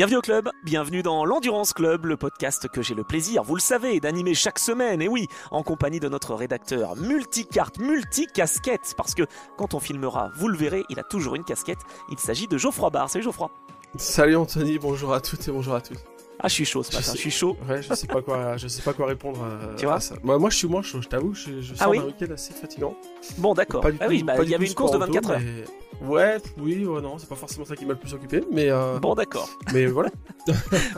Bienvenue au club, bienvenue dans l'Endurance Club, le podcast que j'ai le plaisir, vous le savez, d'animer chaque semaine, et oui, en compagnie de notre rédacteur multicarte, multicasquette, parce que quand on filmera, vous le verrez, il a toujours une casquette, il s'agit de Geoffroy Barr. Salut Geoffroy. Salut Anthony, bonjour à toutes et bonjour à tous. Ah, je suis chaud ce matin, je suis chaud. Ouais, je sais pas quoi répondre tu vois à ça. Moi, je t'avoue, je sors d'un week-end assez fatigant. Bon, d'accord. Pas du tout, oui, il y avait une course de 24 heures. Mais... Ouais, non, c'est pas forcément ça qui m'a le plus occupé, mais... Bon, d'accord. Mais voilà.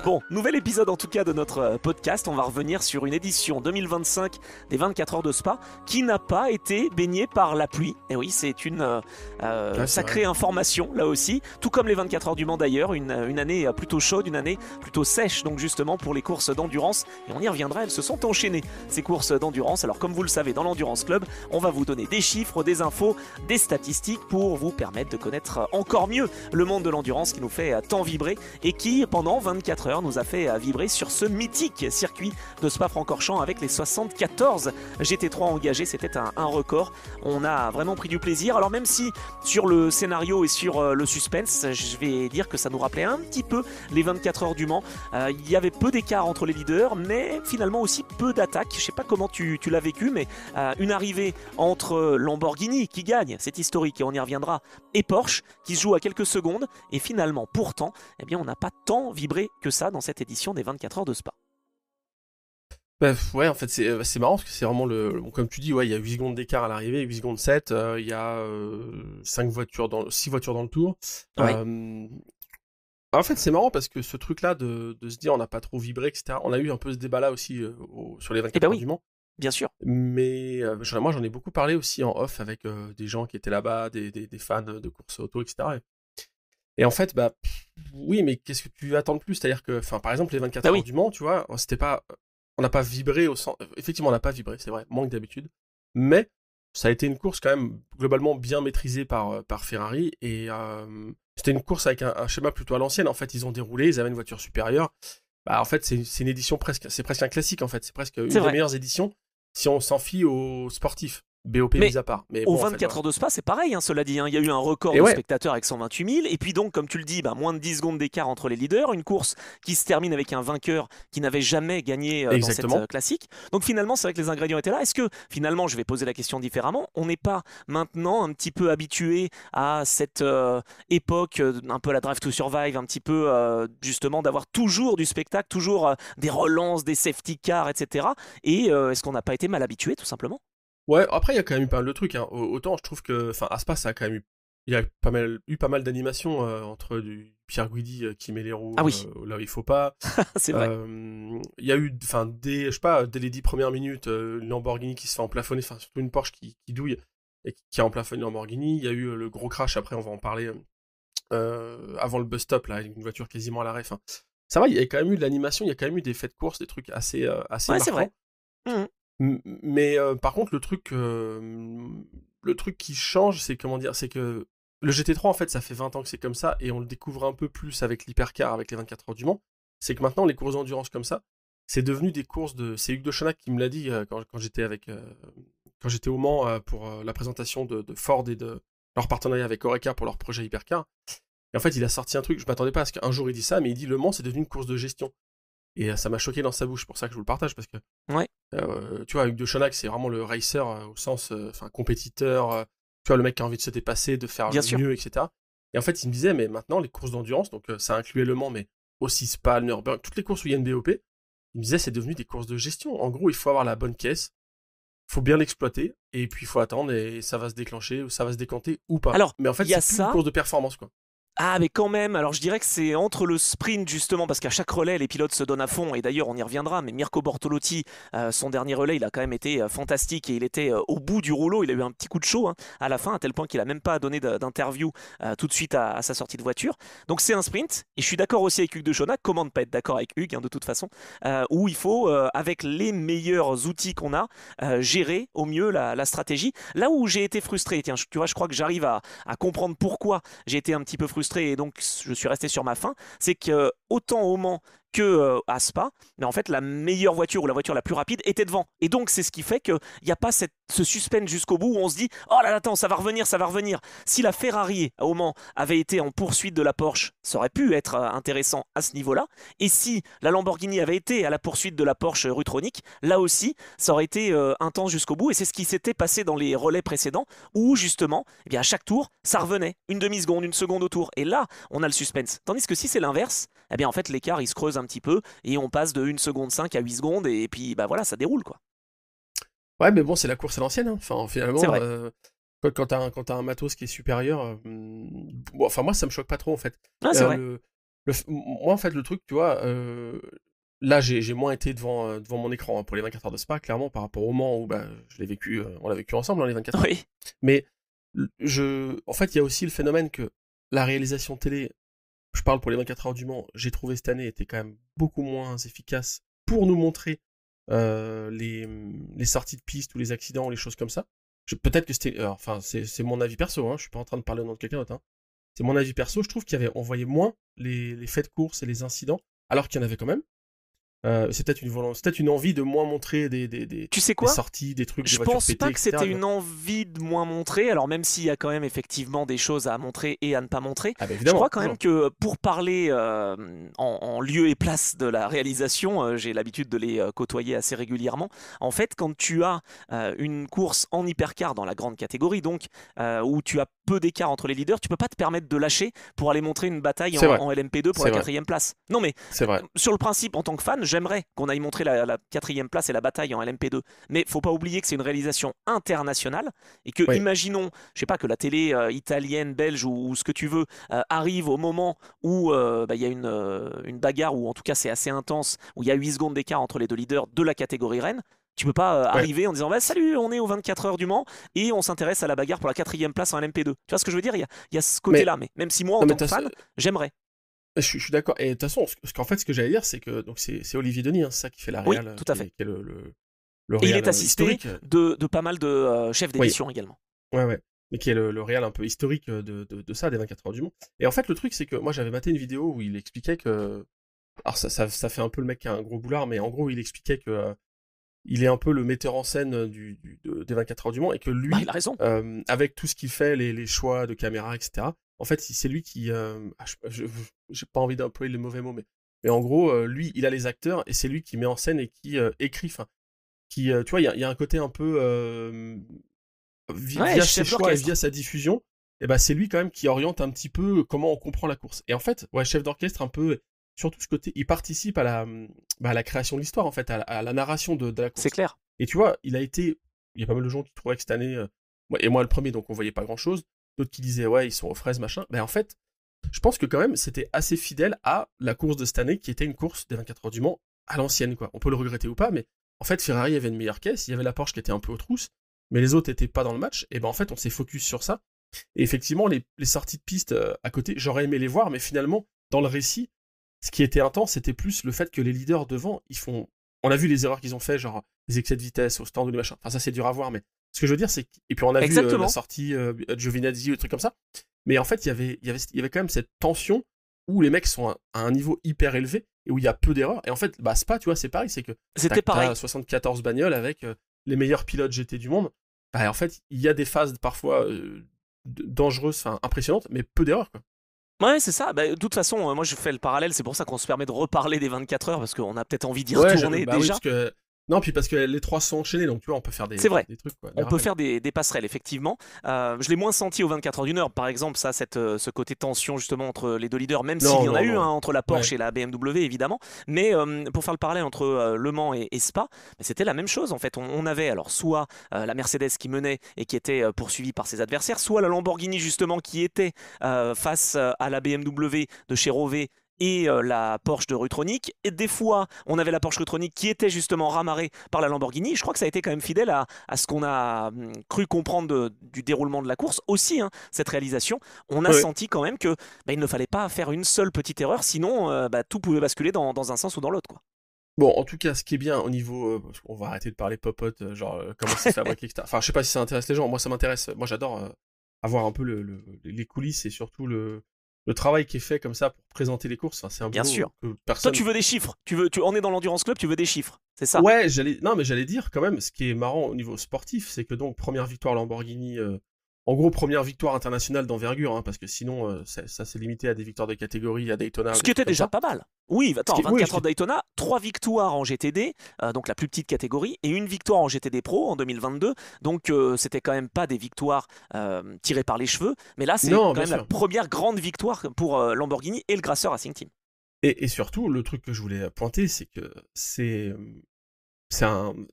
Bon, nouvel épisode en tout cas de notre podcast. On va revenir sur une édition 2025 des 24 heures de Spa qui n'a pas été baignée par la pluie. Et oui, c'est une sacrée information là aussi. Tout comme les 24 heures du Mans d'ailleurs, une année plutôt chaude, une année plutôt sèche donc justement pour les courses d'endurance. Et on y reviendra, elles se sont enchaînées ces courses d'endurance. Alors comme vous le savez, dans l'Endurance Club, on va vous donner des chiffres, des infos, des statistiques pour vous permettre de connaître encore mieux le monde de l'endurance qui nous fait tant vibrer et qui pendant 24 heures nous a fait vibrer sur ce mythique circuit de Spa-Francorchamps avec les 74 GT3 engagés. C'était un record. On a vraiment pris du plaisir. Alors même si sur le scénario et sur le suspense, je vais dire que ça nous rappelait un petit peu les 24 heures du Mans. Il y avait peu d'écart entre les leaders, mais finalement aussi peu d'attaques. Je sais pas comment tu l'as vécu, mais une arrivée entre Lamborghini qui gagne, c'est historique et on y reviendra, et Porsche qui se joue à quelques secondes. Et finalement, pourtant, eh bien, on n'a pas tant vibré que ça dans cette édition des 24 heures de Spa. Ouais, en fait, c'est marrant parce que c'est vraiment bon, comme tu dis, ouais, il y a 8 secondes d'écart à l'arrivée, 8 secondes 7, il y a 6 voitures dans le tour. Ouais. En fait, c'est marrant parce que ce truc-là de se dire on n'a pas trop vibré, etc. On a eu un peu ce débat-là aussi sur les 24 heures du Mans. Bien sûr. Mais moi, j'en ai beaucoup parlé aussi en off avec des gens qui étaient là-bas, des fans de courses auto, etc. Et en fait, oui, mais qu'est-ce que tu attends de plus? C'est-à-dire que, par exemple, les 24 heures du Mans, tu vois, on n'a pas vibré au sens... Effectivement, on n'a pas vibré, c'est vrai, moins que d'habitude. Mais ça a été une course quand même globalement bien maîtrisée par Ferrari. Et c'était une course avec un schéma plutôt à l'ancienne. En fait, ils ont déroulé, ils avaient une voiture supérieure. En fait, c'est une édition c'est presque un classique, en fait. C'est presque une des meilleures éditions si on s'en fie aux sportifs. BOP mis à part. Mais aux bon, 24 heures de Spa, c'est pareil, cela dit. Il y a eu un record de spectateurs avec 128 000. Et puis donc, comme tu le dis, moins de 10 secondes d'écart entre les leaders. Une course qui se termine avec un vainqueur qui n'avait jamais gagné dans cette classique. Donc finalement, c'est vrai que les ingrédients étaient là. Est-ce que finalement, je vais poser la question différemment, on n'est pas maintenant un petit peu habitué à cette époque, un peu la Drive to Survive, un petit peu justement d'avoir toujours du spectacle, toujours des relances, des safety cars, etc. Et est-ce qu'on n'a pas été mal habitué tout simplement? Ouais, après il y a quand même eu pas mal de trucs, hein. Autant je trouve que, à Spa, ça a quand même il y a pas mal d'animations entre du Pierre Guidi qui met les roues là où il faut pas. C'est vrai. Il y a eu, dès les 10 premières minutes, une Lamborghini qui se fait emplafonner, surtout une Porsche qui douille et qui a emplafonné une Lamborghini. Il y a eu le gros crash, après on va en parler, avant le bus stop, là, avec une voiture quasiment à l'arrêt. Ça va, il y a quand même eu de l'animation, il y a quand même eu des faits de course, des trucs assez marquants. C'est vrai. Mais par contre, le truc qui change, c'est c'est que le GT3, en fait, ça fait 20 ans que c'est comme ça, et on le découvre un peu plus avec l'hypercar, avec les 24 heures du Mans. C'est que maintenant, les courses d'endurance comme ça, c'est devenu des courses c'est Hugues de Chanak qui me l'a dit quand j'étais au Mans pour la présentation de Ford et de leur partenariat avec Oreca pour leur projet hypercar. Et en fait, il a sorti un truc, je m'attendais pas à ce qu'un jour il dise ça, mais il dit le Mans, c'est devenu une course de gestion. Et ça m'a choqué dans sa bouche, pour ça que je vous le partage, parce que tu vois, Hugues de Chanak, c'est vraiment le racer au sens compétiteur, tu vois, le mec qui a envie de se dépasser, de faire le mieux, etc. Et en fait, il me disait, mais maintenant, les courses d'endurance, donc ça incluait Le Mans, mais aussi Spa, Nürburgring, toutes les courses où il y a une BOP, il me disait, c'est devenu des courses de gestion. En gros, il faut avoir la bonne caisse, il faut bien l'exploiter, et puis il faut attendre, et ça va se déclencher, ou ça va se décanter, ou pas. Alors, mais en fait, c'est plus une course de performance, quoi. Ah, mais quand même, alors je dirais que c'est entre le sprint justement, parce qu'à chaque relais les pilotes se donnent à fond, et d'ailleurs on y reviendra, mais Mirko Bortolotti, son dernier relais, il a quand même été fantastique, et il était au bout du rouleau, il a eu un petit coup de chaud à la fin, à tel point qu'il a même pas donné d'interview tout de suite à sa sortie de voiture. Donc c'est un sprint, et je suis d'accord aussi avec Hugues de Chanak, comment ne pas être d'accord avec Hugues, de toute façon, où il faut, avec les meilleurs outils qu'on a, gérer au mieux la stratégie. Là où j'ai été frustré, tiens, tu vois, je crois que j'arrive à comprendre pourquoi j'ai été un petit peu frustré et donc je suis resté sur ma faim, c'est que autant au Mans que à Spa, mais en fait la meilleure voiture ou la voiture la plus rapide était devant. Et donc c'est ce qui fait qu'il n'y a pas ce suspense jusqu'au bout où on se dit oh là là, attends, ça va revenir, ça va revenir. Si la Ferrari au Mans avait été en poursuite de la Porsche, ça aurait pu être intéressant à ce niveau-là. Et si la Lamborghini avait été à la poursuite de la Porsche Rutronic, là aussi ça aurait été intense jusqu'au bout. Et c'est ce qui s'était passé dans les relais précédents où justement, eh bien, à chaque tour, ça revenait une demi-seconde, une seconde au tour. Et là, on a le suspense. Tandis que si c'est l'inverse, eh bien en fait l'écart il se creuse un petit peu et on passe de 1 seconde 5 à 8 secondes et puis bah voilà, ça déroule quoi. Ouais, mais bon, c'est la course à l'ancienne, hein. Enfin, finalement, C'est vrai. quand t'as un matos qui est supérieur, bon, enfin, moi, ça me choque pas trop, en fait. Ah, c'est vrai. Moi, en fait, le truc, tu vois, là, j'ai moins été devant mon écran hein, pour les 24 heures de Spa, clairement, par rapport au moment où bah, je l'ai vécu, on l'a vécu ensemble, hein, les 24 heures. Oui. Mais en fait, il y a aussi le phénomène que la réalisation télé, je parle pour les 24 heures du Mans, j'ai trouvé cette année était quand même beaucoup moins efficace pour nous montrer les sorties de piste ou les accidents ou les choses comme ça. Peut-être que c'était, enfin c'est mon avis perso, hein, je suis pas en train de parler au nom de quelqu'un d'autre. Hein. C'est mon avis perso, je trouve on voyait moins les faits de course et les incidents, alors qu'il y en avait quand même. C'est peut-être une envie de moins montrer Tu sais quoi? des sorties, des trucs, des Je voitures pense pétées, pas que etc. c'était une envie de moins montrer, alors même s'il y a quand même effectivement des choses à montrer et à ne pas montrer, Ah bah je évidemment, crois quand toujours. même que pour parler en lieu et place de la réalisation, j'ai l'habitude de les côtoyer assez régulièrement. En fait, quand tu as une course en hypercar dans la grande catégorie, donc où tu as peu d'écart entre les leaders, tu peux pas te permettre de lâcher pour aller montrer une bataille C'est vrai, en LMP2 pour c'est la vrai, 4e place. Non mais c'est vrai. sur le principe, en tant que fan, j'aimerais qu'on aille montrer la 4e place et la bataille en LMP2. Mais faut pas oublier que c'est une réalisation internationale et que, Oui, imaginons, je sais pas, que la télé italienne, belge ou ce que tu veux arrive au moment où bah, il y a une bagarre, ou en tout cas c'est assez intense, où il y a 8 secondes d'écart entre les deux leaders de la catégorie Rennes. Tu peux pas ouais. arriver en disant bah, salut, on est aux 24 heures du Mans et on s'intéresse à la bagarre pour la 4e place en LMP2. Tu vois ce que je veux dire? Il y a ce Mais, côté-là, mais même si moi en non, mais tant que fan, j'aimerais. je suis d'accord. Et de toute façon, qu'en fait, ce que j'allais dire, c'est que donc c'est Olivier Denis, hein, c'est ça qui fait la Oui, réal, tout à fait. qui est le Et il réal est assisté historique. de pas mal de chefs Oui, d'émission également. ouais, ouais. Mais qui est le réal un peu historique de ça, des 24 heures du Mans. Et en fait, le truc, c'est que moi, j'avais maté une vidéo où il expliquait que. Alors, ça fait un peu le mec qui a un gros boulard, mais en gros, il expliquait que il est un peu le metteur en scène des 24 heures du Mans et que Bah, lui, il a raison. avec tout ce qu'il fait, les choix de caméra, etc., en fait, c'est lui qui. J'ai pas envie d'employer les mauvais mots, mais en gros, lui, il a les acteurs et c'est lui qui met en scène et qui écrit. Enfin, tu vois, il y a un côté un peu. Ouais, Via ses chef choix et d'orchestre. via sa diffusion, et ben c'est lui quand même qui oriente un petit peu comment on comprend la course. Et en fait, ouais, chef d'orchestre un peu, surtout ce côté, il participe à la création de l'histoire, en fait, à la narration de la C'est course. clair. Et tu vois, il y a pas mal de gens qui trouvaient que cette année, et moi le premier, donc on voyait pas grand chose, d'autres qui disaient ouais, ils sont aux fraises, machin. Ben en fait, je pense que quand même, c'était assez fidèle à la course de cette année, qui était une course des 24 heures du Mans à l'ancienne, quoi. On peut le regretter ou pas, mais en fait, Ferrari avait une meilleure caisse, il y avait la Porsche qui était un peu aux trousses, mais les autres étaient pas dans le match, et ben en fait, on s'est focus sur ça. Et effectivement, les sorties de piste à côté, j'aurais aimé les voir, mais finalement, dans le récit, ce qui était intense, c'était plus le fait que les leaders devant, ils font. On a vu les erreurs qu'ils ont fait, genre les excès de vitesse au stand ou les machins. Enfin, ça, c'est dur à voir, mais ce que je veux dire, c'est. Et puis, on a vu la Exactement. sortie Giovinazzi ou des trucs comme ça. Mais en fait, il y avait quand même cette tension où les mecs sont à un niveau hyper élevé et où il y a peu d'erreurs. Et en fait, bah, Spa, tu vois, c'est pareil, c'est que C'était pareil. t'as 74 bagnoles avec les meilleurs pilotes GT du monde. Bah, en fait, il y a des phases parfois dangereuses, enfin impressionnantes, mais peu d'erreurs, quoi. Ouais, c'est ça. Bah, de toute façon, moi je fais le parallèle, c'est pour ça qu'on se permet de reparler des 24 heures, parce qu'on a peut-être envie d'y Ouais, retourner bah oui, déjà. parce que. Non, puis parce que les trois sont enchaînés, donc tu vois, on peut faire C'est vrai. des trucs, quoi, des On peut rappels. faire des passerelles, effectivement. Je l'ai moins senti aux 24 heures d'une heure, par exemple, ça, ce côté tension justement entre les deux leaders, même s'il Non, y en a non, eu non. entre la Ouais. Porsche et la BMW, évidemment. Mais pour faire le parallèle entre Le Mans et Spa, bah, c'était la même chose en fait. On avait alors soit la Mercedes qui menait et qui était poursuivie par ses adversaires, soit la Lamborghini justement qui était face à la BMW de chez Rovet et la Porsche de Rutronic. Et des fois, on avait la Porsche Rutronic qui était justement ramarrée par la Lamborghini. Je crois que ça a été quand même fidèle à ce qu'on a cru comprendre du déroulement de la course. Aussi, hein, cette réalisation, on a Ouais. senti quand même que bah, il ne fallait pas faire une seule petite erreur, sinon bah, tout pouvait basculer dans un sens ou dans l'autre, quoi. Bon, en tout cas, ce qui est bien au niveau, parce qu'on va arrêter de parler popote, genre comment c'est fabriqué, etc. Enfin, je sais pas si ça intéresse les gens. Moi, ça m'intéresse. Moi, j'adore avoir un peu les coulisses et surtout le travail qui est fait comme ça pour présenter les courses, c'est un Bien boulot sûr. que Toi, personne. tu veux des chiffres. On est dans l'Endurance Club, tu veux des chiffres. C'est ça. Ouais, j'allais dire quand même, ce qui est marrant au niveau sportif, c'est que donc première victoire Lamborghini, en gros première victoire internationale d'envergure, hein, parce que sinon ça s'est limité à des victoires de catégorie à Daytona, Ce des qui trucs était comme déjà ça. pas mal. Oui, attends, Oui, 24 heures de Daytona, 3 victoires en GTD, donc la plus petite catégorie, et une victoire en GTD Pro en 2022. Donc c'était quand même pas des victoires tirées par les cheveux, mais là c'est non, quand bien même la sûr. première grande victoire pour Lamborghini et le Grasser Racing Team. Et surtout, le truc que je voulais pointer, c'est que c'est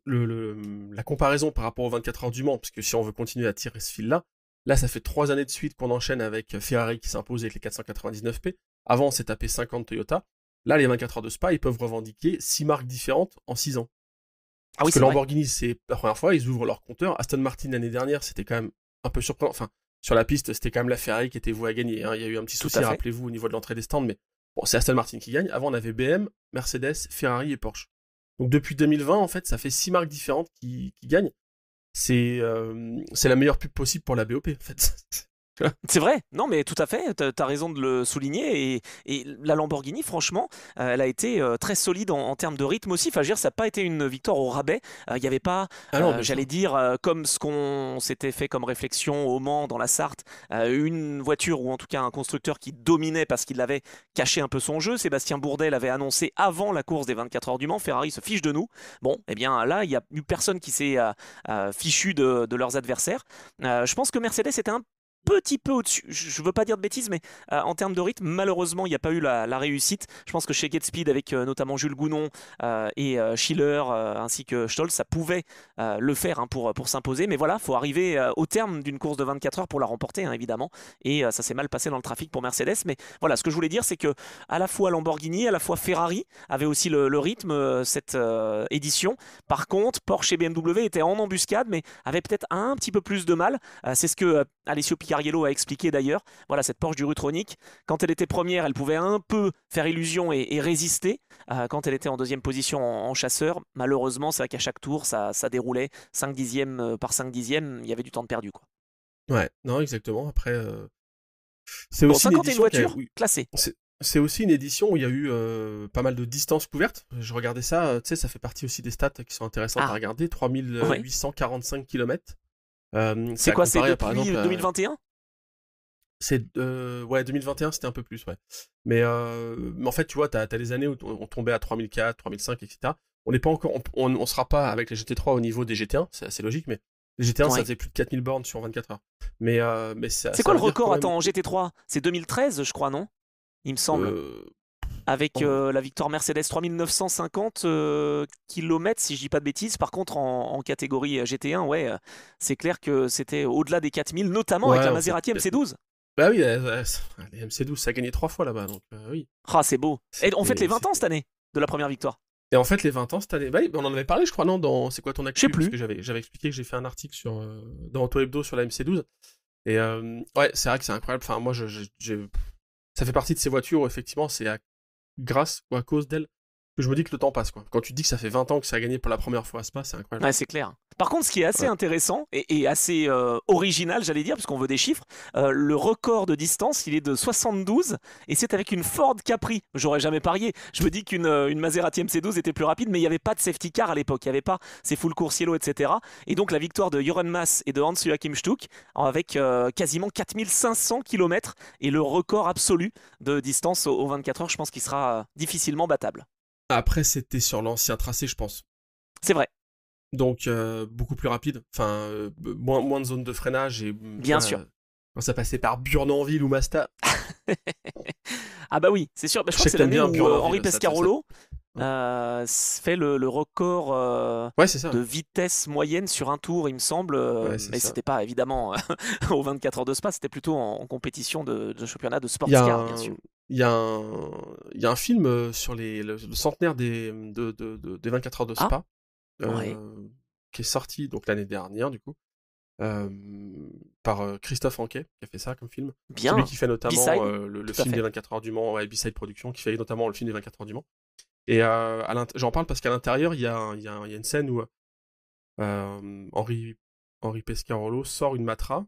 la comparaison par rapport aux 24 heures du Mans, parce que si on veut continuer à tirer ce fil-là, là, ça fait 3 années de suite qu'on enchaîne avec Ferrari qui s'impose avec les 499P. Avant, on s'est tapé 50 Toyota. Là, les 24 heures de Spa, ils peuvent revendiquer 6 marques différentes en 6 ans. Ah oui, Parce que c'est vrai. Lamborghini, c'est la première fois, ils ouvrent leur compteur. Aston Martin, l'année dernière, c'était quand même un peu surprenant. Enfin, sur la piste, c'était quand même la Ferrari qui était vouée à gagner, hein. Il y a eu un petit Tout souci, à fait. rappelez-vous, au niveau de l'entrée des stands, mais bon, c'est Aston Martin qui gagne. Avant, on avait BM, Mercedes, Ferrari et Porsche. Donc depuis 2020, en fait, ça fait 6 marques différentes qui gagnent. C'est la meilleure pub possible pour la BOP, en fait. C'est vrai, non mais tout à fait, t'as raison de le souligner et la Lamborghini franchement elle a été très solide en termes de rythme aussi, enfin je veux dire ça n'a pas été une victoire au rabais, il n'y avait pas, Ah non, bien j'allais sûr. dire comme ce qu'on s'était fait comme réflexion au Mans dans la Sarthe, une voiture ou en tout cas un constructeur qui dominait parce qu'il avait caché un peu son jeu. Sébastien Bourdais l'avait annoncé avant la course des 24 heures du Mans, Ferrari se fiche de nous, bon et bien là il n'y a eu personne qui s'est fichu de leurs adversaires. Je pense que Mercedes était un petit peu au-dessus, je veux pas dire de bêtises, mais en termes de rythme, malheureusement, il n'y a pas eu la réussite. Je pense que chez Get Speed, avec notamment Jules Gounon et Schiller, ainsi que Stoll, ça pouvait le faire hein, pour s'imposer. Mais voilà, il faut arriver au terme d'une course de 24 heures pour la remporter, hein, évidemment. Et ça s'est mal passé dans le trafic pour Mercedes. Mais voilà, ce que je voulais dire, c'est que à la fois Lamborghini, à la fois Ferrari avait aussi le rythme cette édition. Par contre, Porsche et BMW étaient en embuscade, mais avaient peut-être un petit peu plus de mal. C'est ce que Alessio Picariello a expliqué d'ailleurs. Voilà, cette Porsche du Rutronic, quand elle était première, elle pouvait un peu faire illusion et résister. Quand elle était en deuxième position en chasseur, malheureusement, c'est vrai qu'à chaque tour, ça déroulait 5 dixièmes par 5 dixièmes. Il y avait du temps de perdu, quoi. Ouais, non, exactement. Après, c'est Bon, aussi une 51 édition qui a voitures, eu. classées. C'est aussi une édition où il y a eu pas mal de distances couvertes. Je regardais ça, tu sais, ça fait partie aussi des stats qui sont intéressantes à Ah, regarder. ouais. 3845 km. C'est C'est à quoi, c'est comparer, par depuis exemple, 2021? ouais, 2021, c'était un peu plus, ouais. Mais en fait, tu vois, t'as des années où on tombait à 3004, 3005, etc. On n'est pas encore, on sera pas avec les GT3 au niveau des GT1, c'est assez logique, mais les GT1, ça Ouais. faisait plus de 4000 bornes sur 24 heures. Mais C'est ça quoi le veut dire quand record? même Attends, en que, GT3, c'est 2013, je crois, non? Il me semble. euh, Avec en- la victoire Mercedes 3950 km, si je dis pas de bêtises. Par contre, en catégorie GT1, ouais, c'est clair que c'était au-delà des 4000, notamment avec ouais, la on fait Maserati peut-être. MC12. Bah oui, les MC12, ça a gagné 3 fois là-bas, donc oui. Ah, c'est beau. Et on fête les 20 ans cette C'était. année de la première victoire. Et en fait, les 20 ans cette année, bah, on en avait parlé, je crois, non, dans C'est quoi ton Je sais actu? Parce plus. que j'avais expliqué que j'ai fait un article dans Auto Hebdo sur la MC12. Et ouais, c'est vrai que c'est incroyable. Enfin, moi, ça fait partie de ces voitures où, effectivement, c'est grâce ou à cause d'elles que je me dis que le temps passe, quoi. Quand tu te dis que ça fait 20 ans que ça a gagné pour la première fois à Spa, c'est incroyable. Ouais, c'est clair. Par contre, ce qui est assez Ouais. intéressant et assez original, j'allais dire, parce qu'on veut des chiffres, le record de distance, il est de 72 et c'est avec une Ford Capri. J'aurais jamais parié. Je me dis une Maserati MC12 était plus rapide, mais il n'y avait pas de safety car à l'époque. Il n'y avait pas ces full course yellow, etc. Et donc la victoire de Joran Mas et de Hans-Joachim Stuck avec quasiment 4500 km et le record absolu de distance aux 24 heures, je pense qu'il sera difficilement battable. Après, c'était sur l'ancien tracé, je pense. C'est vrai, Donc, beaucoup plus rapide. Enfin, moins de zone de freinage et, tu bien vois, sûr. quand ça passait par Burnanville ou Masta. Ah bah oui, c'est sûr. Bah, je Je crois sais que que c'est t'aimes l'année bien où Henri Burnanville, Pescarolo ouais. fait le record Ouais, c'est ça. de vitesse moyenne sur un tour, il me semble. Ouais, c'est Mais ça. c'était pas évidemment aux 24 heures de Spa, c'était plutôt en compétition de championnat de Il y sports a car, bien un, sûr. il y a un, il y a un film sur le centenaire des 24 heures de Ah, Spa, ouais, qui est sorti donc l'année dernière, du coup, euh, par Christophe Anquet, qui a fait ça comme film. C'est lui bien. qui fait notamment B-side, le tout à film des fait. 24 heures du Mans, ouais, B-Side Productions, qui fait notamment le film des 24 heures du Mans. Et j'en parle parce qu'à l'intérieur, il y a une scène où Henri Pescarolo sort une Matra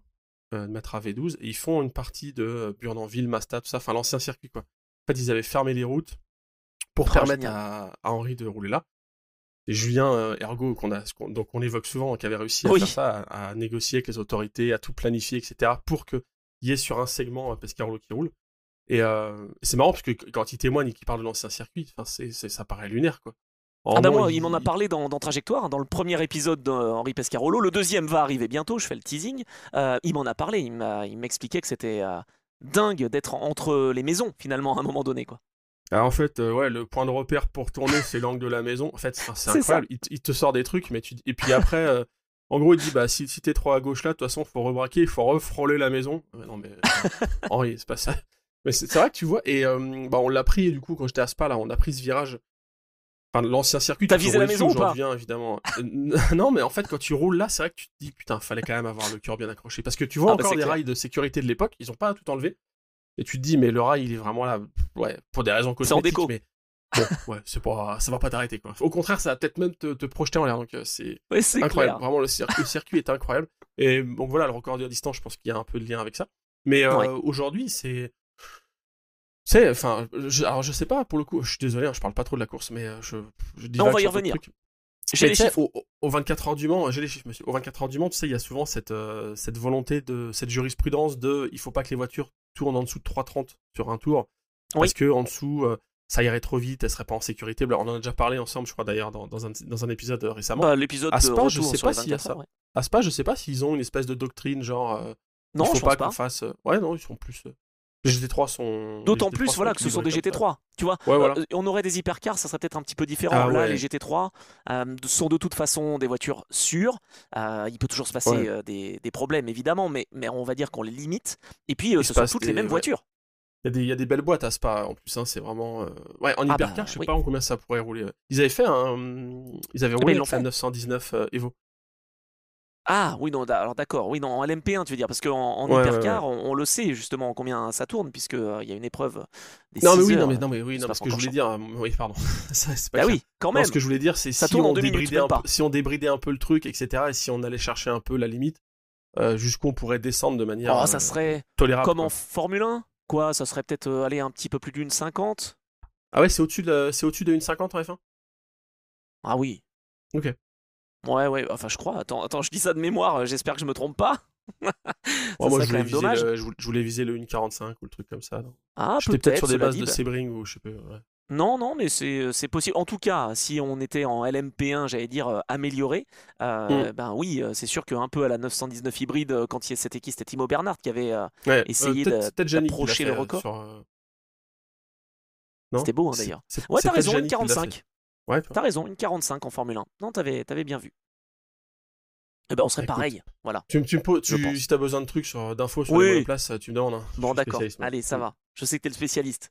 de mettre à V12 et ils font une partie de Burnanville, Masta, tout ça, enfin l'ancien circuit quoi. En fait, ils avaient fermé les routes pour permettre à Henry de rouler là. Et Julien Ergo, donc on évoque souvent, qui avait réussi à faire ça, à négocier avec les autorités, à tout planifier, etc., pour qu'il y ait sur un segment Pescarolo qui roule. Et c'est marrant parce que quand il témoigne et qu'il parle de l'ancien circuit, ça paraît lunaire, quoi. Moi, il m'en a parlé dans Trajectoire, dans le premier épisode d'Henri Pescarolo. Le deuxième va arriver bientôt, je fais le teasing. Il m'en a parlé, il m'expliquait que c'était dingue d'être entre les maisons, finalement, à un moment donné, quoi. Alors en fait, le point de repère pour tourner, c'est l'angle de la maison. En fait, c'est incroyable. Il te sort des trucs, et puis après, en gros, il dit, bah, si t'es trop à gauche là, de toute façon, faut rebraquer, il faut refrôler la maison. Non, mais Henri, c'est pas ça. Mais c'est vrai que tu vois, et on l'a pris, du coup, quand j'étais à Spa, là, on a pris ce virage. Enfin, l'ancien circuit. T'as visé la maison ou pas? Évidemment. Non, mais en fait, quand tu roules là, c'est vrai que tu te dis, putain, fallait quand même avoir le cœur bien accroché. Parce que tu vois encore des rails de sécurité de l'époque, ils ont pas tout enlevé. Et tu te dis, mais le rail, il est vraiment là, pour des raisons cosmétiques. C'est en déco. Mais bon, ça va pas t'arrêter, quoi. Au contraire, ça va peut-être même te projeter en l'air, donc c'est incroyable. Clair. Vraiment, le circuit est incroyable. Et donc voilà, le record de distance, je pense qu'il y a un peu de lien avec ça. Mais aujourd'hui, enfin, alors je sais pas, pour le coup, je suis désolé, je parle pas trop de la course, mais je dis. On va y revenir. J'ai les chiffres. Au 24 heures du Mans, j'ai les chiffres, monsieur. Au 24 heures du Mans, tu sais, il y a souvent cette volonté cette jurisprudence il faut pas que les voitures tournent en dessous de 3,30 sur un tour. Parce que en dessous, ça irait trop vite, elles seraient pas en sécurité. On en a déjà parlé ensemble, je crois d'ailleurs, dans un épisode récemment. L'épisode à Spa, je sais pas s'il y a ça. Ouais. À Spa, je sais pas s'ils ont une espèce de doctrine, genre. Non, il faut je pense pas qu'on fasse. Ouais, non, ils sont plus. Les GT3 sont. D'autant plus que ce sont des GT3. Tu vois, voilà. On aurait des hypercars, ça serait peut-être un petit peu différent. Les GT3 sont de toute façon des voitures sûres. Il peut toujours se passer des problèmes, évidemment, mais on va dire qu'on les limite. Et puis, ce sont toutes les mêmes voitures. Il y a des belles boîtes à Spa en plus, hein, c'est vraiment. En hypercar, je sais pas en combien ça pourrait rouler. Ils avaient fait Ils avaient roulé la 919 Evo. Ah oui, non, alors d'accord, oui, non, en LMP1 tu veux dire, parce qu'en hypercar, on le sait justement combien ça tourne, puisqu'il y a une épreuve des 6 heures. Non, ce que je voulais dire, oui, pardon. Ça, c'est pas oui, quand même. Non, ce que je voulais dire, c'est si on débridait un peu le truc, etc., et si on allait chercher un peu la limite, jusqu'où on pourrait descendre de manière ça serait tolérable. Comme en Formule 1, quoi, ça serait peut-être aller un petit peu plus d'une 50. Ah ouais, c'est au-dessus de une 50 en F1 ? Ah oui. Ok. Ouais, enfin je crois. Attends, je dis ça de mémoire, j'espère que je me trompe pas. Moi je voulais viser le 1.45 ou le truc comme ça. J'étais peut-être sur des bases de Sebring ou je sais pas. Ouais. Non, mais c'est possible. En tout cas, si on était en LMP1, j'allais dire amélioré, ben oui, c'est sûr qu'un peu à la 919 hybride, quand c'était c'était Timo Bernhard qui avait essayé d'approcher le record. C'était beau d'ailleurs. Ouais, t'as raison, une 45. Ouais, t'as raison, une 45 en Formule 1. Non, t'avais bien vu. Eh ben, on serait pareil, voilà. Si t'as besoin de trucs d'infos sur les monoplaces, tu me demandes. Hein. Bon, d'accord. Allez, ça va. Je sais que t'es le spécialiste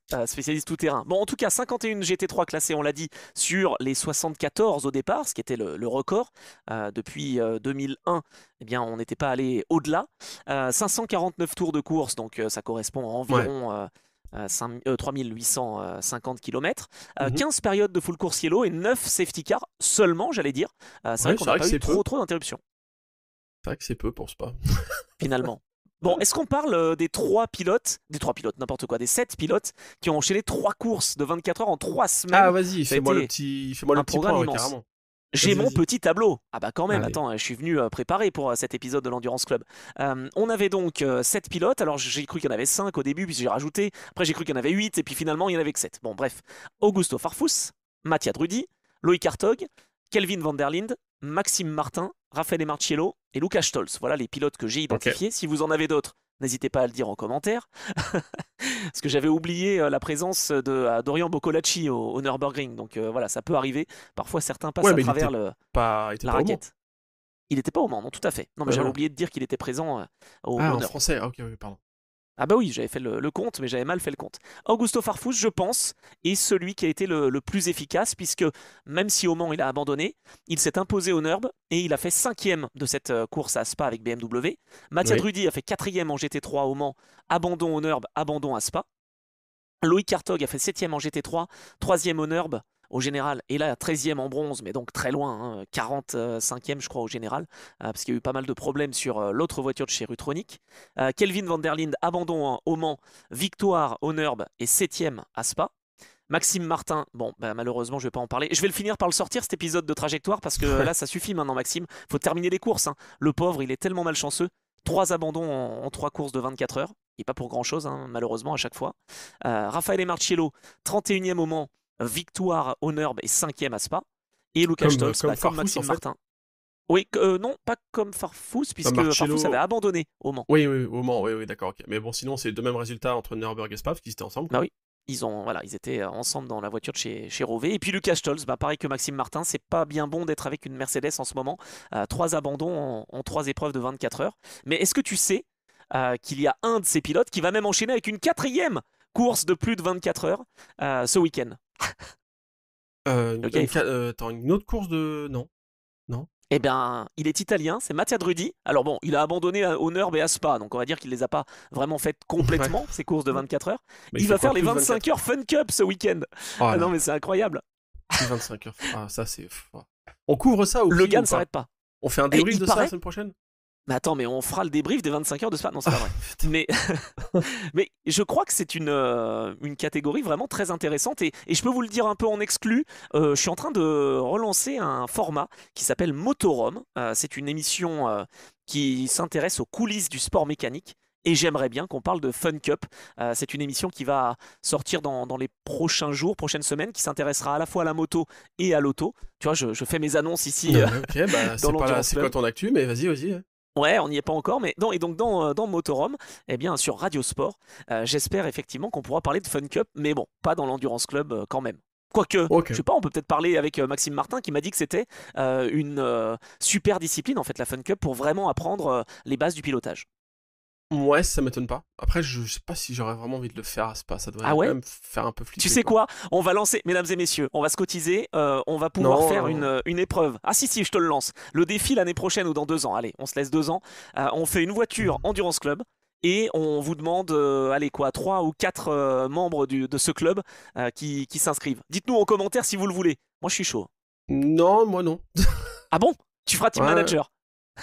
tout terrain. Bon, en tout cas, 51 GT3 classés, on l'a dit, sur les 74 au départ, ce qui était le record. Depuis 2001, eh bien, on n'était pas allé au-delà. 549 tours de course, donc ça correspond à environ 3850 km, 15 périodes de full course yellow et 9 safety cars seulement, j'allais dire. C'est vrai qu'on n'a pas eu trop d'interruptions. C'est vrai que c'est peu pour Spa. Finalement. Bon, est-ce qu'on parle des 7 pilotes, qui ont enchaîné 3 courses de 24 heures en 3 semaines? Ah, vas-y, fais-moi le petit point, carrément. J'ai mon petit tableau. Ah bah quand même, attends, je suis venu préparé pour cet épisode de l'Endurance Club. On avait donc 7 pilotes, alors j'ai cru qu'il y en avait 5 au début, puis j'ai rajouté, après j'ai cru qu'il y en avait 8, et puis finalement il n'y en avait que 7. Bon bref, Augusto Farfus, Mattia Drudi, Loïc Hartog, Kelvin van der Linde, Maxime Martin, Raffaele Marciello et Lukas Stolz. Voilà les pilotes que j'ai identifiés. Okay. Si vous en avez d'autres, n'hésitez pas à le dire en commentaire. Parce que j'avais oublié la présence de Dorian Boccolacci au Nürburgring. Donc voilà, ça peut arriver. Parfois, certains passent à travers la raquette. Il n'était pas au Mans, non, tout à fait. Non, mais j'avais oublié de dire qu'il était présent au en français, ok, pardon. Ah bah oui, j'avais fait le compte, mais j'avais mal fait le compte. Augusto Farfus, je pense, est celui qui a été le plus efficace, puisque même si au Mans il a abandonné, il s'est imposé au Nürb et il a fait 5e de cette course à Spa avec BMW. Mattia Drudi a fait 4e en GT3 au Mans, abandon au Nürb, abandon à Spa. Loïc Hartog a fait 7e en GT3, 3e au Nürb, au général, et là 13e en bronze, mais donc très loin, hein, 45e je crois au général, parce qu'il y a eu pas mal de problèmes sur l'autre voiture de chez Rutronic. Kelvin van der Linde, abandon au Mans, victoire au Nürb et 7e à Spa. Maxime Martin, bon, bah, malheureusement, je vais pas en parler. Je vais le finir par le sortir, cet épisode de trajectoire, parce que là, ça suffit maintenant, Maxime. Faut terminer les courses, hein. Le pauvre, il est tellement malchanceux. 3 abandons en 3 courses de 24 heures. Il n'est pas pour grand-chose, hein, malheureusement, à chaque fois. Raffaele Marciello, 31e au Mans, victoire au Nürb et 5e à Spa. Et Lucas Stolz, comme Maxime Martin. Oui, non, pas comme Farfus, puisque Marcello... Farfus avait abandonné au Mans. Oui, au Mans, oui, d'accord. Okay. Mais bon, sinon, c'est les deux mêmes résultats entre Nürburgring et Spa, parce qu'ils étaient ensemble. Bah oui. Ils étaient ensemble dans la voiture de chez Rové. Et puis Lucas Stolz, pareil que Maxime Martin, c'est pas bien bon d'être avec une Mercedes en ce moment. 3 abandons en 3 épreuves de 24 heures. Mais est-ce que tu sais qu'il y a un de ces pilotes qui va même enchaîner avec une 4e course de plus de 24 heures ce week-end? Une autre course de... Non. Eh bien, il est italien, c'est Mattia Drudi. Alors bon, il a abandonné au Nürb et à Spa, donc on va dire qu'il les a pas vraiment faites complètement, ces courses de 24 heures. Mais il va faire les 25 heures Fun Cup ce week-end. Oh, non, mais c'est incroyable. Les 25 heures. Ah, ça c'est... On couvre ça ou le gars ne s'arrête pas. On fait un débrief de ça la semaine prochaine? Mais attends, mais on fera le débrief des 25 heures de Spa. Non, c'est pas vrai. mais je crois que c'est une catégorie vraiment très intéressante. Et je peux vous le dire un peu en exclu, je suis en train de relancer un format qui s'appelle Motorum. C'est une émission qui s'intéresse aux coulisses du sport mécanique. Et j'aimerais bien qu'on parle de Fun Cup. C'est une émission qui va sortir dans les prochains jours, prochaines semaines, qui s'intéressera à la fois à la moto et à l'auto. Tu vois, je fais mes annonces ici. Ok, bah, c'est quoi ton actu, mais vas-y. Ouais, on n'y est pas encore, mais et donc dans Motorum, eh bien sur Radio Sport, j'espère effectivement qu'on pourra parler de Fun Cup, mais bon, pas dans l'Endurance Club quand même. Quoique, je sais pas, on peut peut-être parler avec Maxime Martin qui m'a dit que c'était une super discipline en fait la Fun Cup pour vraiment apprendre les bases du pilotage. Ouais, ça m'étonne pas. Après, je sais pas si j'aurais vraiment envie de le faire à Spa. Ça devrait quand même faire un peu flipper. Tu sais quoi? On va lancer, mesdames et messieurs, on va se cotiser, on va pouvoir faire une épreuve. Ah si, je te le lance. Le défi l'année prochaine ou dans 2 ans. Allez, on se laisse 2 ans. On fait une voiture Endurance Club et on vous demande, 3 ou 4 membres de ce club qui s'inscrivent. Dites-nous en commentaire si vous le voulez. Moi, je suis chaud. Non, moi non. Ah bon? Tu feras team manager?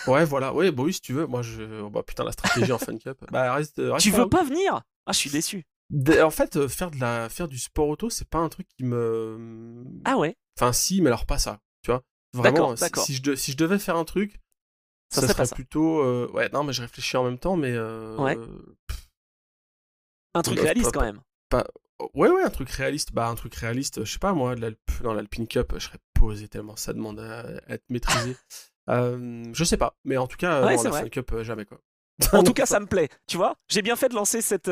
Ouais, voilà. Ouais, bah oui, si tu veux. Moi, putain, la stratégie en Fun Cup. Bah, reste tu veux pas venir? Ah, je suis déçu. En fait, faire du sport auto, c'est pas un truc qui me... Ah ouais? Enfin, si, mais alors pas ça. Tu vois? Vraiment, d'accord. Si je devais faire un truc, ça serait plutôt... Ouais, non, mais je réfléchis en même temps, mais... Ouais. Un truc réaliste, quand même. Ouais, un truc réaliste. Bah, un truc réaliste, je sais pas, moi, dans l'Alpine Cup, je serais posé tellement ça demande à être maîtrisé. Je sais pas, mais en tout cas, la Fun Cup, jamais quoi. En tout cas, ça me plaît. Tu vois, j'ai bien fait de lancer cette